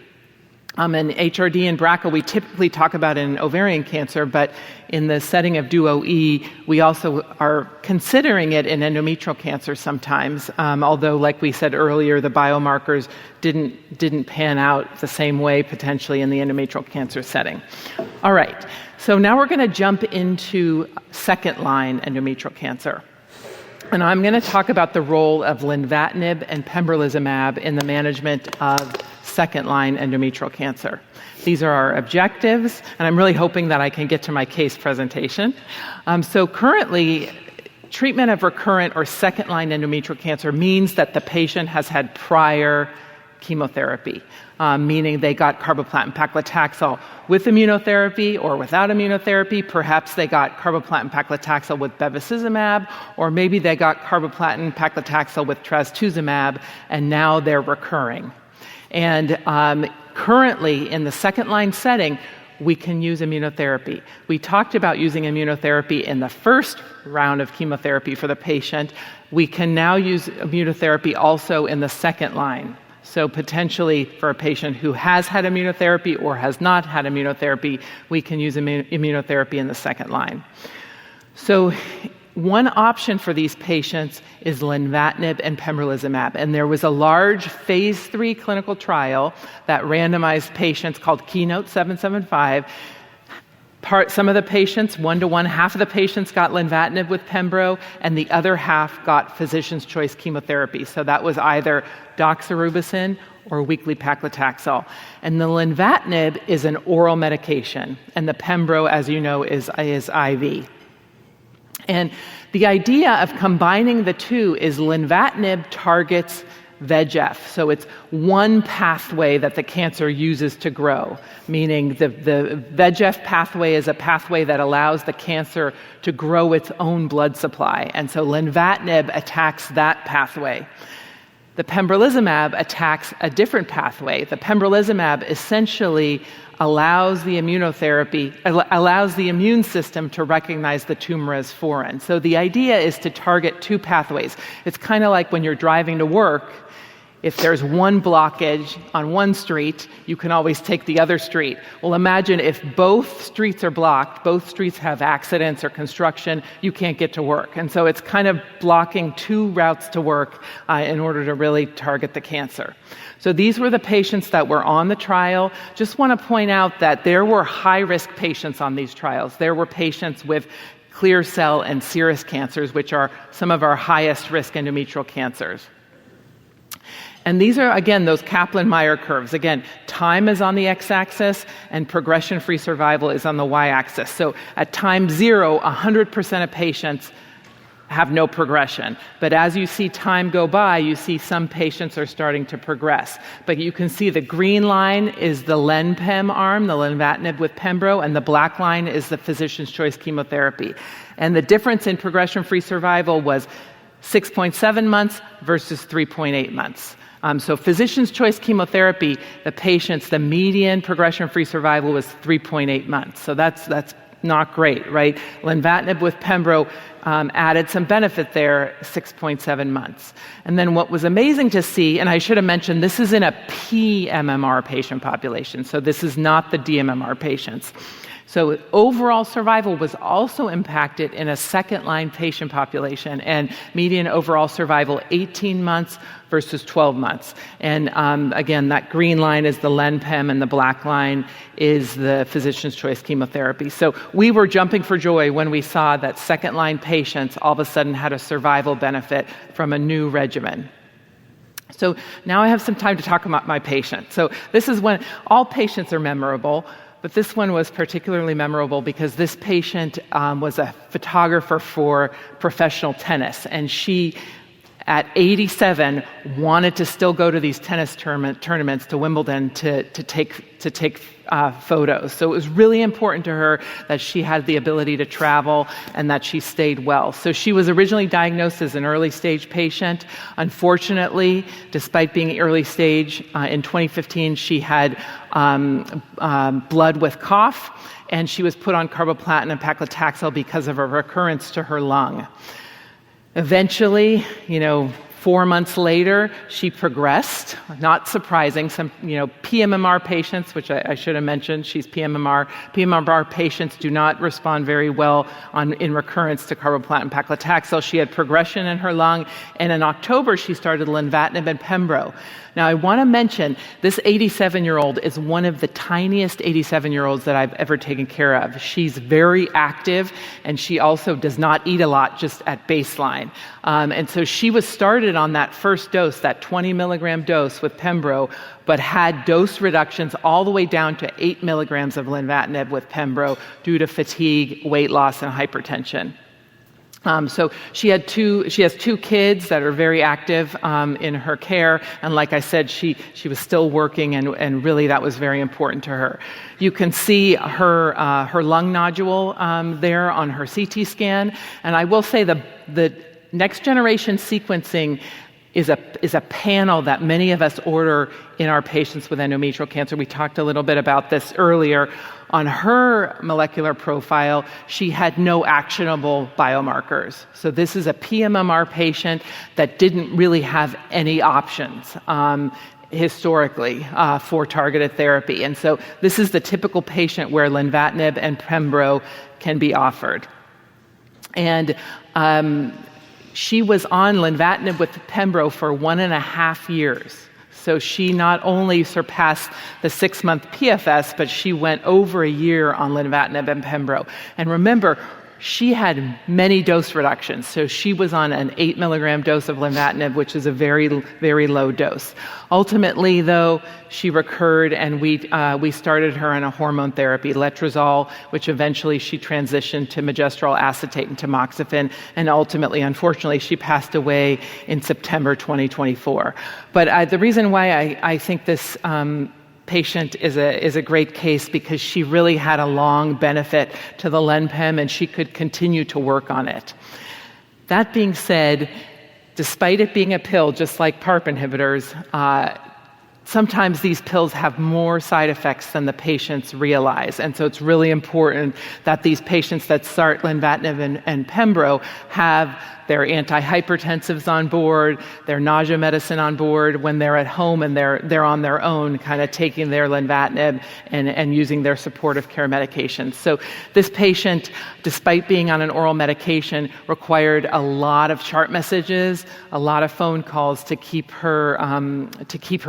Speaker 1: And HRD and BRCA we typically talk about in ovarian cancer, but in the setting of DUO-E, we also are considering it in endometrial cancer sometimes, although, like we said earlier, the biomarkers didn't pan out the same way potentially in the endometrial cancer setting. All right, so now we're going to jump into second-line endometrial cancer. And I'm going to talk about the role of Lenvatinib and Pembrolizumab in the management of second-line endometrial cancer. These are our objectives, and I'm really hoping that I can get to my case presentation. So currently, treatment of recurrent or second-line endometrial cancer means that the patient has had prior chemotherapy, meaning they got carboplatin paclitaxel with immunotherapy or without immunotherapy. Perhaps they got carboplatin paclitaxel with bevacizumab, or maybe they got carboplatin paclitaxel with trastuzumab, and now they're recurring. And currently, in the second-line setting, we can use immunotherapy. We talked about using immunotherapy in the first round of chemotherapy for the patient. We can now use immunotherapy also in the second line. So potentially for a patient who has had immunotherapy or has not had immunotherapy, we can use immunotherapy in the second line. So one option for these patients is Lenvatinib and Pembrolizumab. And there was a large phase 3 clinical trial that randomized patients called Keynote 775. Some of the patients, 1-to-1, half of the patients got Lenvatinib with Pembro, and the other half got physician's choice chemotherapy. So that was either doxorubicin or weekly paclitaxel. And the Lenvatinib is an oral medication, and the Pembro, as you know, is IV. And the idea of combining the two is Lenvatinib targets VEGF. So it's one pathway that the cancer uses to grow, meaning the VEGF pathway is a pathway that allows the cancer to grow its own blood supply. And so Lenvatinib attacks that pathway. The Pembrolizumab attacks a different pathway. The Pembrolizumab essentially allows the immune system to recognize the tumor as foreign. So the idea is to target two pathways. It's kind of like when you're driving to work. If there's one blockage on one street, you can always take the other street. Well, imagine if both streets are blocked, both streets have accidents or construction, you can't get to work. And so it's kind of blocking two routes to work in order to really target the cancer. So these were the patients that were on the trial. Just want to point out that there were high-risk patients on these trials. There were patients with clear cell and serous cancers, which are some of our highest risk endometrial cancers. And these are, again, those Kaplan-Meier curves. Again, time is on the x-axis and progression-free survival is on the y-axis. So at time 0, 100% of patients have no progression. But as you see time go by, you see some patients are starting to progress. But you can see the green line is the Len-Pem arm, the Lenvatinib with Pembro, and the black line is the physician's choice chemotherapy. And the difference in progression-free survival was 6.7 months versus 3.8 months. So physician's choice chemotherapy, the median progression-free survival was 3.8 months. So that's not great, right? Lenvatinib with Pembro added some benefit there, 6.7 months. And then what was amazing to see, and I should have mentioned, this is in a pMMR patient population, so this is not the dMMR patients. So overall survival was also impacted in a second-line patient population, and median overall survival 18 months versus 12 months. And again, that green line is the Len-Pem, and the black line is the physician's choice chemotherapy. So we were jumping for joy when we saw that second-line patients all of a sudden had a survival benefit from a new regimen. So now I have some time to talk about my patient. So this is when all patients are memorable, but this one was particularly memorable because this patient was a photographer for professional tennis, and she, at 87, wanted to still go to these tennis tournaments to Wimbledon to take photos. So it was really important to her that she had the ability to travel and that she stayed well. So she was originally diagnosed as an early stage patient. Unfortunately, despite being early stage, in 2015 she had blood with cough, and she was put on carboplatin and paclitaxel because of a recurrence to her lung. Eventually, 4 months later, she progressed. Not surprising. Some, pMMR patients, which I should have mentioned, she's pMMR. pMMR patients do not respond very well in recurrence to carboplatin paclitaxel. She had progression in her lung, and in October, she started Lenvatinib and Pembro. Now, I want to mention this 87-year-old is one of the tiniest 87-year-olds that I've ever taken care of. She's very active, and she also does not eat a lot just at baseline. And so she was started on that first dose, that 20 milligram dose with Pembro, but had dose reductions all the way down to 8 milligrams of Lenvatinib with Pembro due to fatigue, weight loss, and hypertension. So she has two kids that are very active in her care, and like I said, she was still working, and really that was very important to her. You can see her lung nodule there on her CT scan, and I will say the next generation sequencing is a panel that many of us order in our patients with endometrial cancer. We talked a little bit about this earlier. On her molecular profile, she had no actionable biomarkers. So this is a pMMR patient that didn't really have any options historically for targeted therapy. And so this is the typical patient where Lenvatinib and Pembro can be offered. And she was on Lenvatinib with Pembro for 1.5 years. So she not only surpassed the 6-month PFS, but she went over a year on Lenvatinib and Pembro. And remember, she had many dose reductions. So she was on an 8 milligram dose of Lenvatinib, which is a very, very low dose. Ultimately, though, she recurred, and we started her on a hormone therapy, letrozole, which eventually she transitioned to majestrol acetate and tamoxifen, and ultimately, unfortunately, she passed away in September 2024. But the reason why I think this patient is a great case because she really had a long benefit to the LenPem, and she could continue to work on it. That being said, despite it being a pill, just like PARP inhibitors, sometimes these pills have more side effects than the patients realize. And so it's really important that these patients that start Lenvatinib and Pembro have their antihypertensives on board, their nausea medicine on board when they're at home and they're on their own, kind of taking their Lenvatinib and using their supportive care medications. So this patient, despite being on an oral medication, required a lot of chart messages, a lot of phone calls to keep her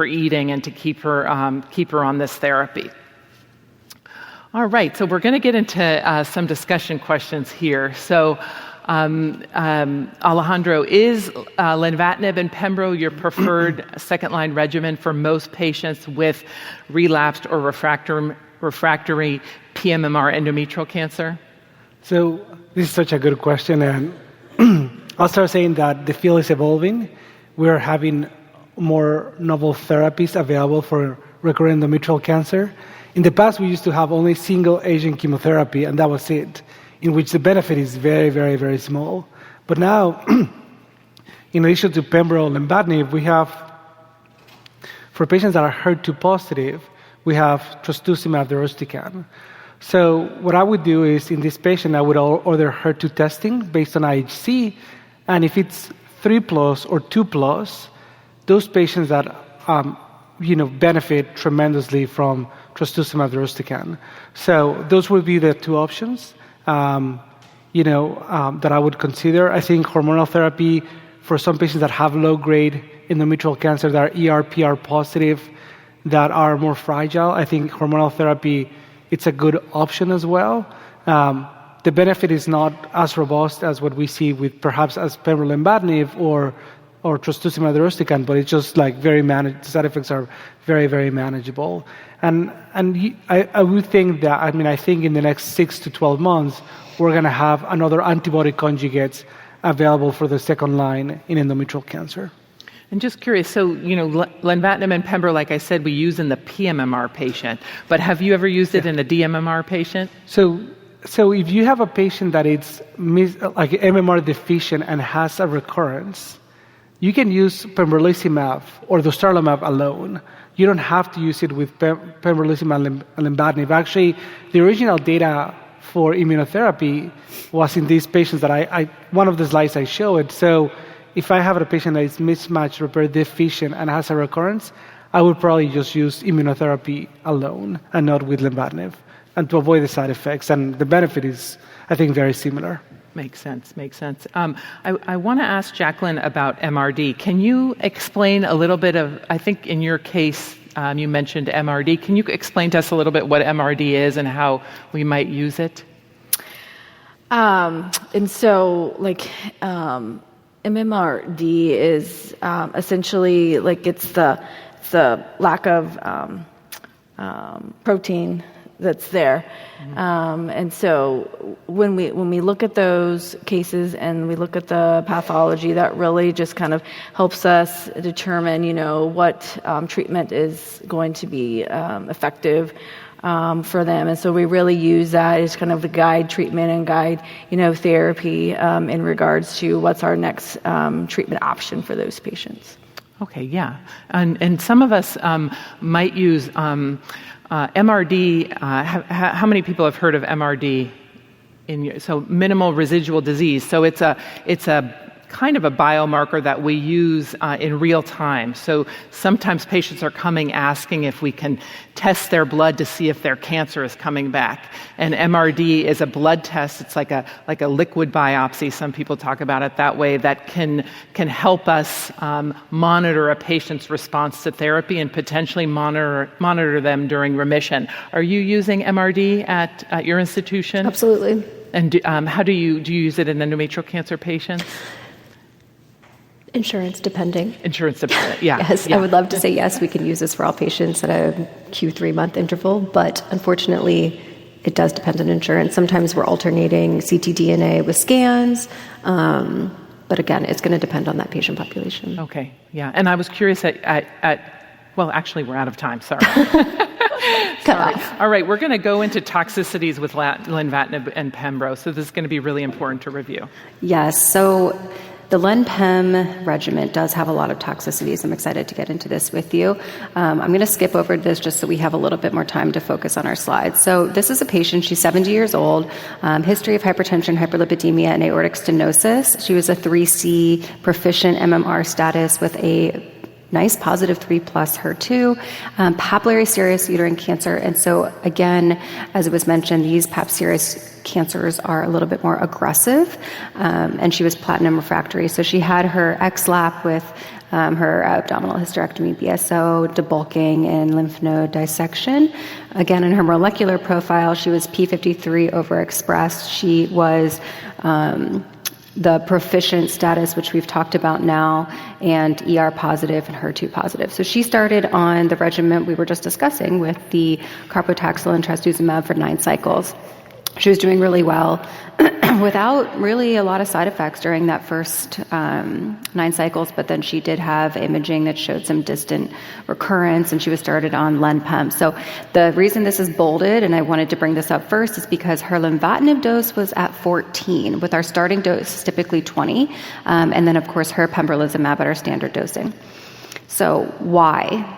Speaker 1: eating and to keep her on this therapy. All right, so we're going to get into some discussion questions here. So. Alejandro, is Lenvatinib and Pembro your preferred second-line regimen for most patients with relapsed or refractory pMMR endometrial cancer?
Speaker 2: So this is such a good question, and I'll start saying that the field is evolving. We're having more novel therapies available for recurrent endometrial cancer. In the past, we used to have only single-agent chemotherapy, and that was it, in which the benefit is very, very, very small. But now, in addition to Pembro and Lenvatinib, we have, for patients that are HER2 positive, we have trastuzumab deruxtecan. So what I would do is, in this patient, I would order HER2 testing based on IHC, and if it's 3+ or 2+, those patients that benefit tremendously from trastuzumab deruxtecan. So those would be the two options. That I would consider. I think hormonal therapy for some patients that have low-grade endometrial cancer that are ER/PR positive, that are more fragile, I think hormonal therapy, it's a good option as well. The benefit is not as robust as what we see with perhaps as Pembrolizumab or trastuzumab deruxtecan, but it's just like the side effects are very, very manageable. And I would think that, I think in the next 6 to 12 months, we're going to have another antibody conjugates available for the second line in endometrial cancer.
Speaker 1: And just curious, so, Lenvatinib and Pembro, like I said, we use in the pMMR patient, but have you ever used it in a dMMR patient?
Speaker 2: So if you have a patient that is like MMR deficient and has a recurrence, you can use Pembrolizumab or Dostarlimab alone. You don't have to use it with Pembrolizumab and Lenvatinib. Actually, the original data for immunotherapy was in these patients that one of the slides I showed. So if I have a patient that is mismatch repair deficient and has a recurrence, I would probably just use immunotherapy alone and not with Lenvatinib, and to avoid the side effects. And the benefit is, I think, very similar.
Speaker 1: Makes sense. I want to ask Jaclyn about MRD. Can you explain a little bit of, I think in your case, you mentioned MRD. Can you explain to us a little bit what MRD is and how we might use it?
Speaker 4: And so, MMRD is essentially it's the lack of protein that's there. And so when we look at those cases and we look at the pathology, that really just kind of helps us determine, what treatment is going to be effective for them. And so we really use that as kind of the guide treatment and guide, therapy in regards to what's our next treatment option for those patients.
Speaker 1: Okay, yeah. And some of us might use MRD. How many people have heard of MRD? So minimal residual disease. So it's a kind of a biomarker that we use in real time. So sometimes patients are coming asking if we can test their blood to see if their cancer is coming back. And MRD is a blood test. It's like a liquid biopsy. Some people talk about it that way. That can help us monitor a patient's response to therapy and potentially monitor them during remission. Are you using MRD at your institution?
Speaker 5: Absolutely.
Speaker 1: And how do you use it in endometrial cancer patients?
Speaker 5: Insurance depending.
Speaker 1: Insurance dependent, yeah.
Speaker 5: Yes,
Speaker 1: yeah.
Speaker 5: I would love to say yes, we can use this for all patients at a Q3 month interval, but unfortunately, it does depend on insurance. Sometimes we're alternating ctDNA with scans, but again, it's going to depend on that patient population.
Speaker 1: Okay, yeah. And I was curious well, actually, we're out of time, sorry.
Speaker 5: Sorry.
Speaker 1: All right, we're going to go into toxicities with Lenvatinib and Pembro, so this is going to be really important to review.
Speaker 5: Yes, so the Len-Pem regimen does have a lot of toxicities. I'm excited to get into this with you. I'm going to skip over this just so we have a little bit more time to focus on our slides. So this is a patient. She's 70 years old, history of hypertension, hyperlipidemia, and aortic stenosis. She was a 3C proficient MMR status with a nice positive 3+ HER2, papillary serous uterine cancer. And so again, as it was mentioned, these pap serous cancers are a little bit more aggressive, and she was platinum refractory. So she had her XLAP with her abdominal hysterectomy, BSO, debulking, and lymph node dissection. Again, in her molecular profile, she was P53 overexpressed. She was the proficient status, which we've talked about now, and ER positive and HER2 positive. So she started on the regimen we were just discussing with the carbotaxel and trastuzumab for 9 cycles. She was doing really well without really a lot of side effects during that first 9 cycles, but then she did have imaging that showed some distant recurrence, and she was started on Len-Pem. So the reason this is bolded, and I wanted to bring this up first, is because her Lenvatinib dose was at 14, with our starting dose typically 20, and then of course her Pembrolizumab at our standard dosing. So why?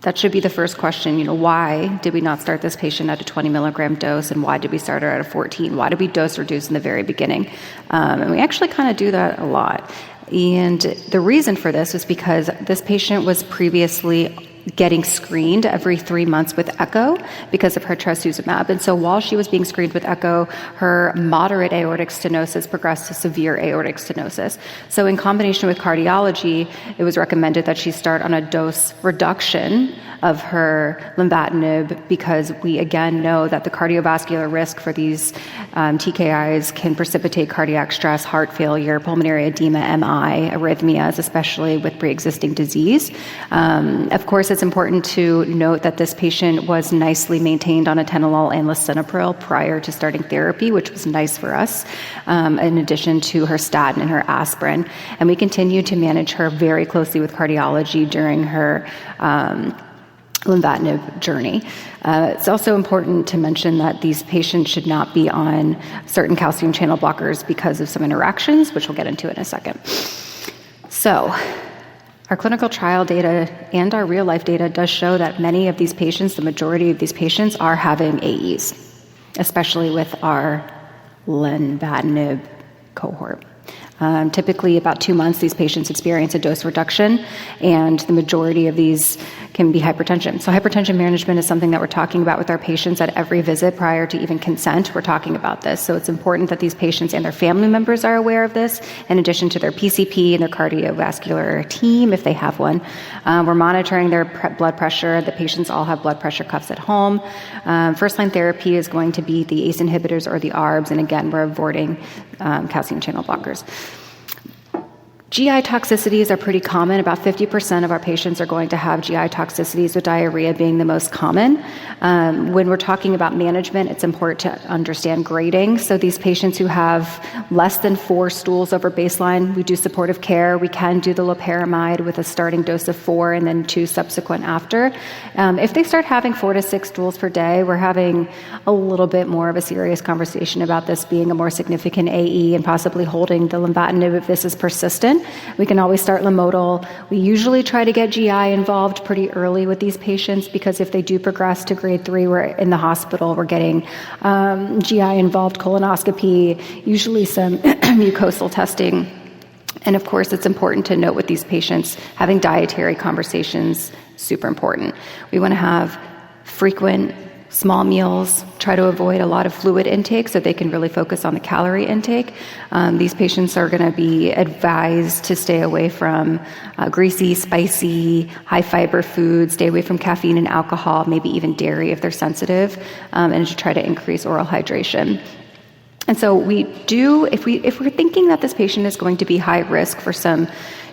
Speaker 5: That should be the first question. Why did we not start this patient at a 20 milligram dose, and why did we start her at a 14? Why did we dose reduce in the very beginning? And we actually kind of do that a lot. And the reason for this is because this patient was previously getting screened every 3 months with echo because of her trastuzumab. And so while she was being screened with echo, her moderate aortic stenosis progressed to severe aortic stenosis. So in combination with cardiology, it was recommended that she start on a dose reduction of her Lenvatinib, because we again know that the cardiovascular risk for these TKIs can precipitate cardiac stress, heart failure, pulmonary edema, MI, arrhythmias, especially with pre-existing disease. Of course, it's important to note that this patient was nicely maintained on atenolol and lisinopril prior to starting therapy, which was nice for us, in addition to her statin and her aspirin. And we continued to manage her very closely with cardiology during her Lenvatinib journey. It's also important to mention that these patients should not be on certain calcium channel blockers because of some interactions, which we'll get into in a second. So, our clinical trial data and our real-life data does show that many of these patients, the majority of these patients, are having AEs, especially with our Lenvatinib cohort. Typically, about 2 months, these patients experience a dose reduction, and the majority of these can be hypertension. So hypertension management is something that we're talking about with our patients at every visit prior to even consent. We're talking about this. So it's important that these patients and their family members are aware of this, in addition to their PCP and their cardiovascular team, if they have one. We're monitoring their blood pressure. The patients all have blood pressure cuffs at home. First-line therapy is going to be the ACE inhibitors or the ARBs, and again, we're avoiding calcium channel blockers. GI toxicities are pretty common. About 50% of our patients are going to have GI toxicities, with diarrhea being the most common. When we're talking about management, it's important to understand grading. So these patients who have less than 4 stools over baseline, we do supportive care. We can do the loperamide with a starting dose of 4 and then 2 subsequent after. If they start having 4 to 6 stools per day, we're having a little bit more of a serious conversation about this being a more significant AE and possibly holding the lenvatinib if this is persistent. We can always start Lamodal. We usually try to get GI involved pretty early with these patients, because if they do progress to grade 3, we're in the hospital, we're getting GI involved colonoscopy, usually some mucosal testing. And of course, it's important to note with these patients, having dietary conversations, super important. We want to have frequent small meals, try to avoid a lot of fluid intake so they can really focus on the calorie intake. These patients are going to be advised to stay away from greasy, spicy, high fiber foods, stay away from caffeine and alcohol, maybe even dairy if they're sensitive, and to try to increase oral hydration. And so we do, if we're thinking that this patient is going to be high risk for some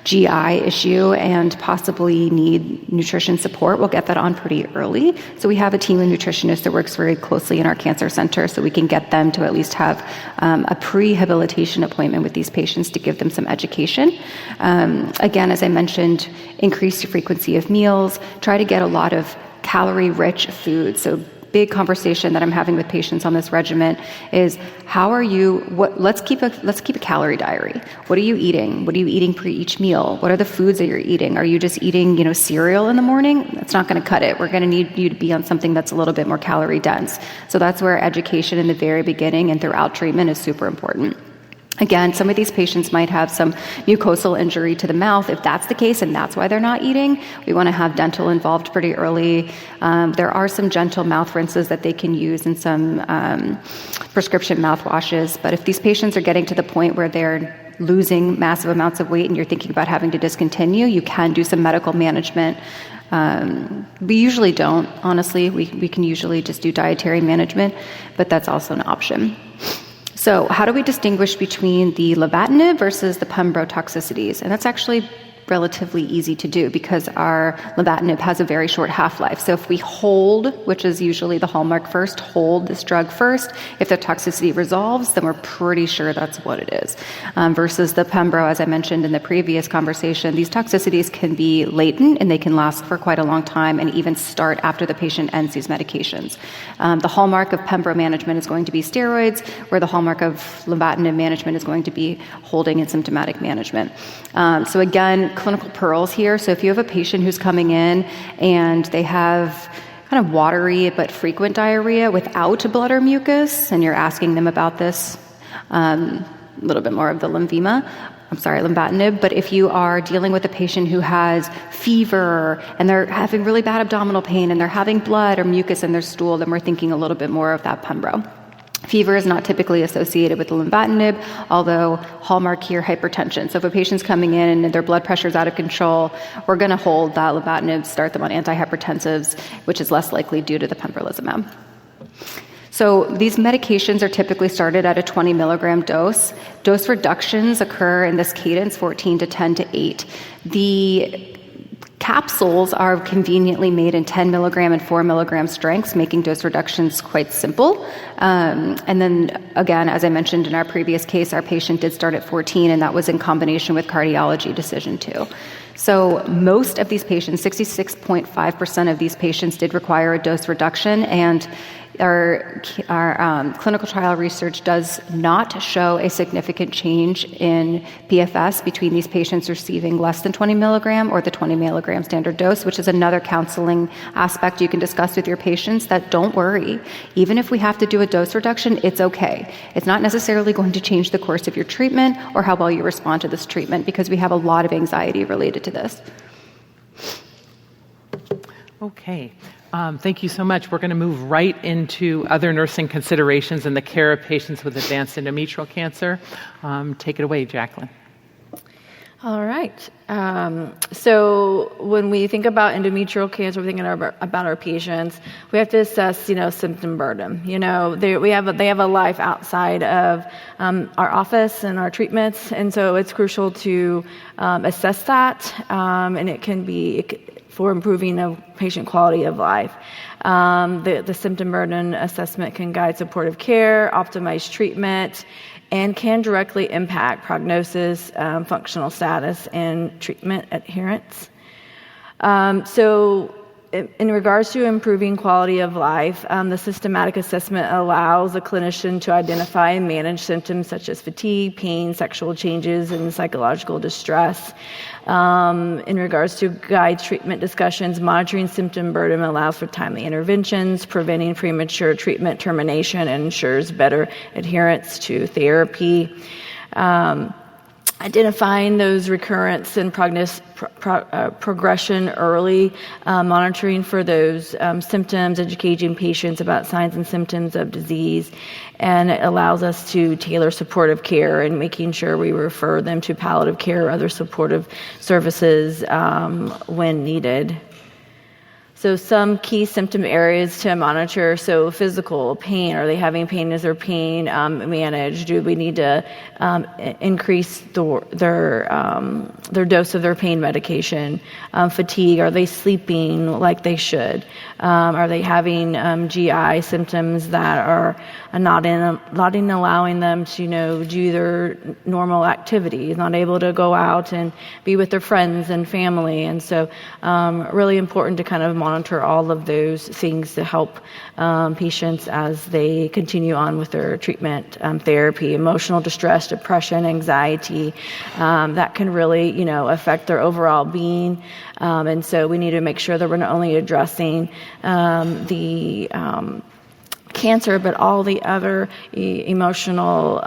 Speaker 5: GI issue and possibly need nutrition support, we'll get that on pretty early. So we have a team of nutritionists that works very closely in our cancer center, so we can get them to at least have a pre-habilitation appointment with these patients to give them some education. Again, as I mentioned, increase your frequency of meals, try to get a lot of calorie-rich food. So big conversation that I'm having with patients on this regimen is, let's keep a calorie diary. What are you eating? What are you eating pre each meal? What are the foods that you're eating? Are you just eating, cereal in the morning? That's not going to cut it. We're going to need you to be on something that's a little bit more calorie dense. So that's where education in the very beginning and throughout treatment is super important. Again, some of these patients might have some mucosal injury to the mouth. If that's the case and that's why they're not eating, we want to have dental involved pretty early. There are some gentle mouth rinses that they can use and some prescription mouthwashes. But if these patients are getting to the point where they're losing massive amounts of weight and you're thinking about having to discontinue, you can do some medical management. We usually don't, honestly. We can usually just do dietary management, but that's also an option. So how do we distinguish between the lenvatinib versus the Pembro toxicities? And that's actually relatively easy to do because our lenvatinib has a very short half-life. So if we hold, which is usually the hallmark first, hold this drug first, if the toxicity resolves, then we're pretty sure that's what it is. Versus the Pembro, as I mentioned in the previous conversation, these toxicities can be latent and they can last for quite a long time and even start after the patient ends these medications. The hallmark of Pembro management is going to be steroids, where the hallmark of lenvatinib management is going to be holding and symptomatic management. So again, clinical pearls here. So if you have a patient who's coming in and they have kind of watery but frequent diarrhea without blood or mucus, and you're asking them about this, a little bit more of the lenvatinib. But if you are dealing with a patient who has fever and they're having really bad abdominal pain and they're having blood or mucus in their stool, then we're thinking a little bit more of that Pembro. Fever is not typically associated with the lenvatinib, although hallmark here, hypertension. So if a patient's coming in and their blood pressure is out of control, we're going to hold that lenvatinib, start them on antihypertensives, which is less likely due to the Pembrolizumab. So these medications are typically started at a 20 milligram dose. Dose reductions occur in this cadence, 14 to 10 to 8. The capsules are conveniently made in 10 milligram and 4 milligram strengths, making dose reductions quite simple. And then again, as I mentioned in our previous case, our patient did start at 14, and that was in combination with cardiology decision too. So most of these patients, 66.5% of these patients did require a dose reduction, and our clinical trial research does not show a significant change in PFS between these patients receiving less than 20 milligram or the 20 milligram standard dose, which is another counseling aspect you can discuss with your patients, that don't worry. Even if we have to do a dose reduction, it's okay. It's not necessarily going to change the course of your treatment or how well you respond to this treatment, because we have a lot of anxiety related to this.
Speaker 1: Okay. Thank you so much. We're going to move right into other nursing considerations in the care of patients with advanced endometrial cancer. Take it away, Jaclyn.
Speaker 4: All right. So when we think about endometrial cancer, we're thinking about our patients. We have to assess, symptom burden. They have a life outside of our office and our treatments, and so it's crucial to assess that, and it can be for improving of patient quality of life. The symptom burden assessment can guide supportive care, optimize treatment, and can directly impact prognosis, functional status, and treatment adherence. So in regards to improving quality of life, the systematic assessment allows a clinician to identify and manage symptoms such as fatigue, pain, sexual changes, and psychological distress. In regards to guide treatment discussions, monitoring symptom burden allows for timely interventions, preventing premature treatment termination, and ensures better adherence to therapy. Identifying those recurrence and progression early, monitoring for those symptoms, educating patients about signs and symptoms of disease, and it allows us to tailor supportive care and making sure we refer them to palliative care or other supportive services when needed. So some key symptom areas to monitor, so physical pain, are they having pain? Is their pain managed? Do we need to increase their dose of their pain medication? Fatigue, are they sleeping like they should? Are they having GI symptoms that are not allowing them to do their normal activities, not able to go out and be with their friends and family? And so really important to kind of monitor all of those things to help patients as they continue on with their treatment therapy. Emotional distress, depression, anxiety, that can really affect their overall being. And so we need to make sure that we're not only addressing the cancer, but all the other emotional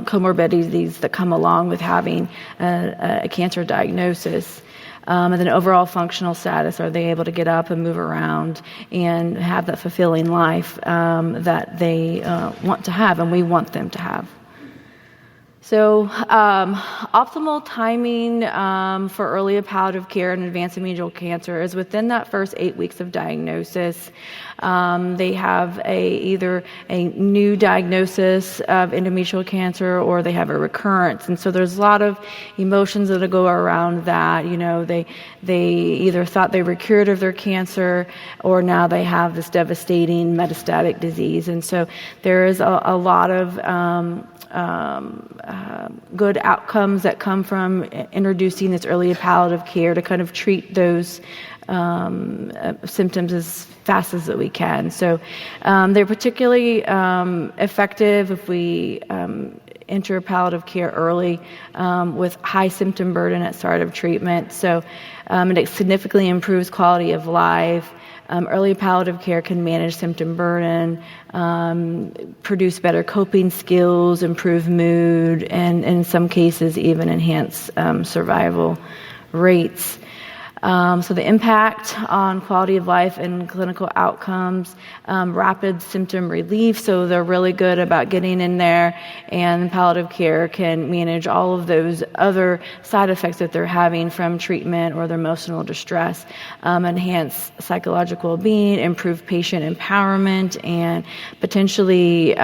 Speaker 4: comorbidities that come along with having a cancer diagnosis. And then overall functional status, are they able to get up and move around and have that fulfilling life that they want to have and we want them to have. So optimal timing for early palliative care and advanced endometrial cancer is within that first 8 weeks of diagnosis. They have either a new diagnosis of endometrial cancer or they have a recurrence. And so there's a lot of emotions that go around that. They either thought they were cured of their cancer or now they have this devastating metastatic disease. And so there is a lot of good outcomes that come from introducing this early palliative care to kind of treat those symptoms as fast as we can. So they're particularly effective if we enter palliative care early with high symptom burden at start of treatment. So it significantly improves quality of life. Early palliative care can manage symptom burden, produce better coping skills, improve mood, and in some cases even enhance survival rates. So the impact on quality of life and clinical outcomes, rapid symptom relief, so they're really good about getting in there, and palliative care can manage all of those other side effects that they're having from treatment or their emotional distress, enhance psychological well-being, improve patient empowerment, and potentially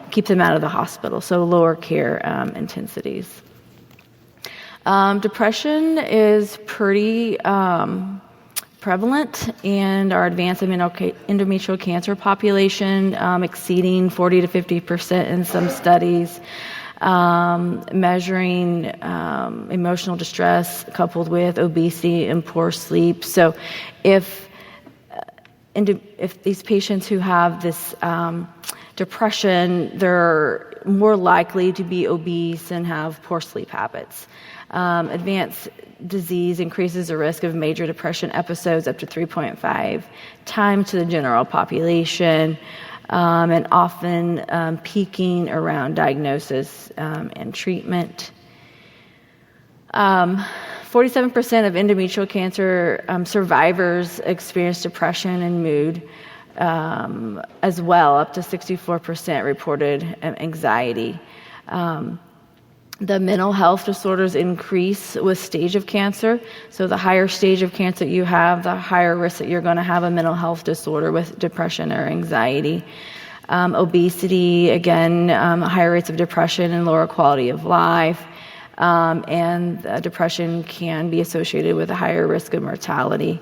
Speaker 4: keep them out of the hospital, so lower care intensities. Depression is pretty prevalent in our advanced endometrial cancer population, exceeding 40 to 50% in some studies, measuring emotional distress coupled with obesity and poor sleep. So if these patients who have this depression, they're more likely to be obese and have poor sleep habits. Advanced disease increases the risk of major depression episodes up to 3.5 times to the general population, and often peaking around diagnosis and treatment. 47% of endometrial cancer survivors experience depression and mood as well, up to 64% reported anxiety. The mental health disorders increase with stage of cancer. So the higher stage of cancer you have, the higher risk that you're going to have a mental health disorder with depression or anxiety. Obesity, again, higher rates of depression and lower quality of life. And depression can be associated with a higher risk of mortality.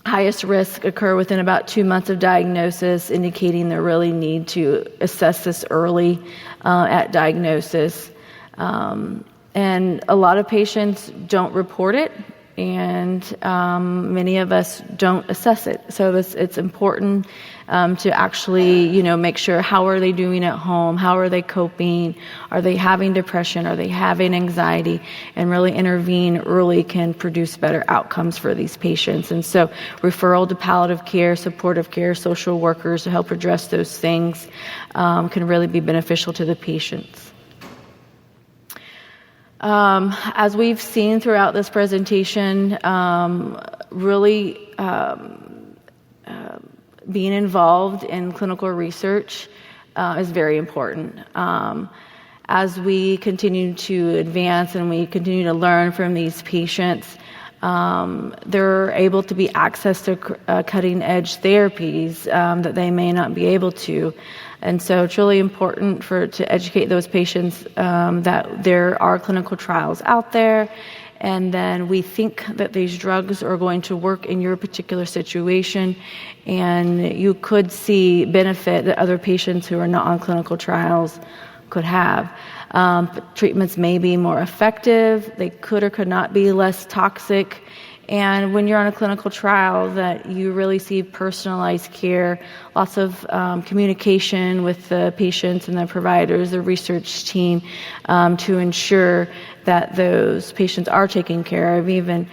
Speaker 4: Highest risk occur within about 2 months of diagnosis, indicating the really need to assess this early at diagnosis. And a lot of patients don't report it, and many of us don't assess it. So it's important to actually, make sure, how are they doing at home? How are they coping? Are they having depression? Are they having anxiety? And really intervene early can produce better outcomes for these patients. And so referral to palliative care, supportive care, social workers to help address those things can really be beneficial to the patients. As we've seen throughout this presentation, really being involved in clinical research is very important. As we continue to advance and we continue to learn from these patients, they're able to be access to cutting-edge therapies that they may not be able to. And so it's really important to educate those patients that there are clinical trials out there, and then we think that these drugs are going to work in your particular situation, and you could see benefit that other patients who are not on clinical trials could have. Treatments may be more effective, they could or could not be less toxic, and when you're on a clinical trial, that you really see personalized care, lots of communication with the patients and the providers, the research team, to ensure that those patients are taken care of. Even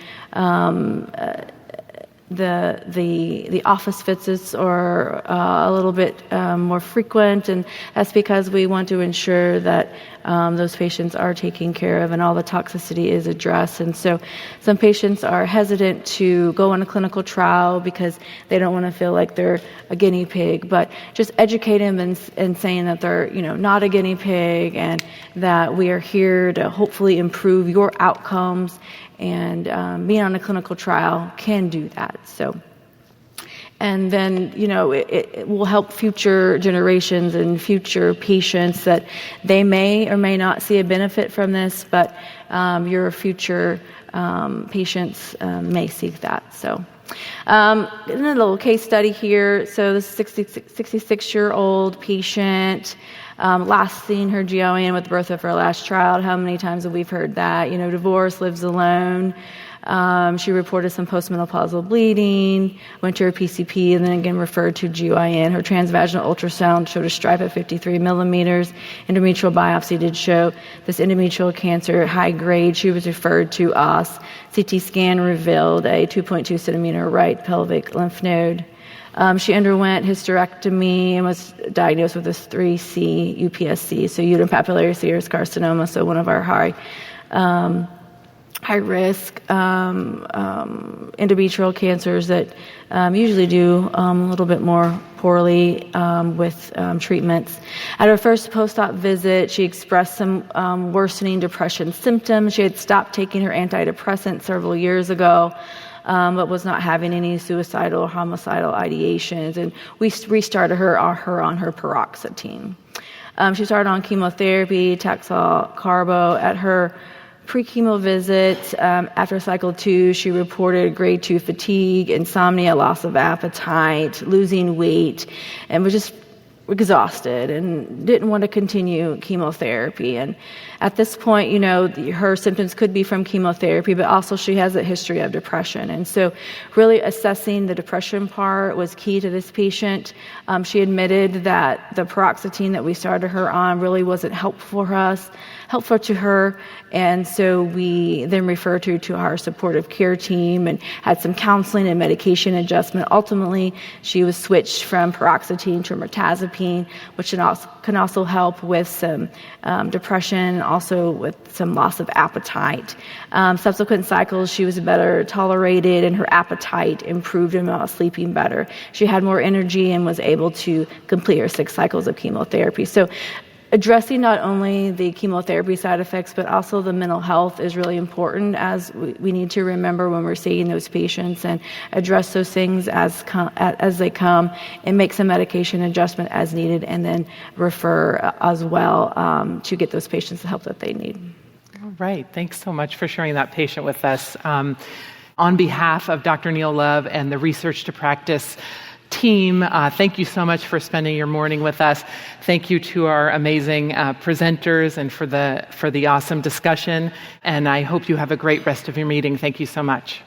Speaker 4: the office visits are a little bit more frequent, and that's because we want to ensure that those patients are taken care of and all the toxicity is addressed. And so some patients are hesitant to go on a clinical trial because they don't want to feel like they're a guinea pig, but just educate them and saying that they're not a guinea pig, and that we are here to hopefully improve your outcomes. And being on a clinical trial can do that. So, and then, it will help future generations and future patients that they may or may not see a benefit from this, but your future patients may seek that. So, a little case study here. So this 66-year-old patient, last seen her GYN with the birth of her last child. How many times have we heard that? Divorce, lives alone. She reported some postmenopausal bleeding, went to her PCP, and then again referred to GYN. Her transvaginal ultrasound showed a stripe at 53 millimeters. Endometrial biopsy did show this endometrial cancer, high grade. She was referred to us. CT scan revealed a 2.2 centimeter right pelvic lymph node. She underwent hysterectomy and was diagnosed with this 3C UPSC, so uterine papillary serous carcinoma, so one of our high risk endometrial cancers that usually do a little bit more poorly with treatments. At her first post-op visit, she expressed some worsening depression symptoms. She had stopped taking her antidepressant several years ago, but was not having any suicidal or homicidal ideations, and we restarted her on her paroxetine. She started on chemotherapy, Taxol, Carbo. At her pre-chemo visit, after cycle 2, she reported grade 2 fatigue, insomnia, loss of appetite, losing weight, and was just exhausted and didn't want to continue chemotherapy. And at this point, her symptoms could be from chemotherapy, but also she has a history of depression. And so really assessing the depression part was key to this patient. She admitted that the paroxetine that we started her on really wasn't helpful to her. And so we then referred her to our supportive care team and had some counseling and medication adjustment. Ultimately, she was switched from paroxetine to mirtazapine, which can also help with some depression, also with some loss of appetite. Subsequent cycles, she was better tolerated and her appetite improved and was sleeping better. She had more energy and was able to complete her 6 cycles of chemotherapy. So addressing not only the chemotherapy side effects, but also the mental health is really important, as we need to remember when we're seeing those patients and address those things as they come and make some medication adjustment as needed, and then refer as well to get those patients the help that they need.
Speaker 1: All right. Thanks so much for sharing that patient with us. On behalf of Dr. Neil Love and the Research to Practice team, thank you so much for spending your morning with us. Thank you to our amazing presenters and for the awesome discussion. And I hope you have a great rest of your meeting. Thank you so much.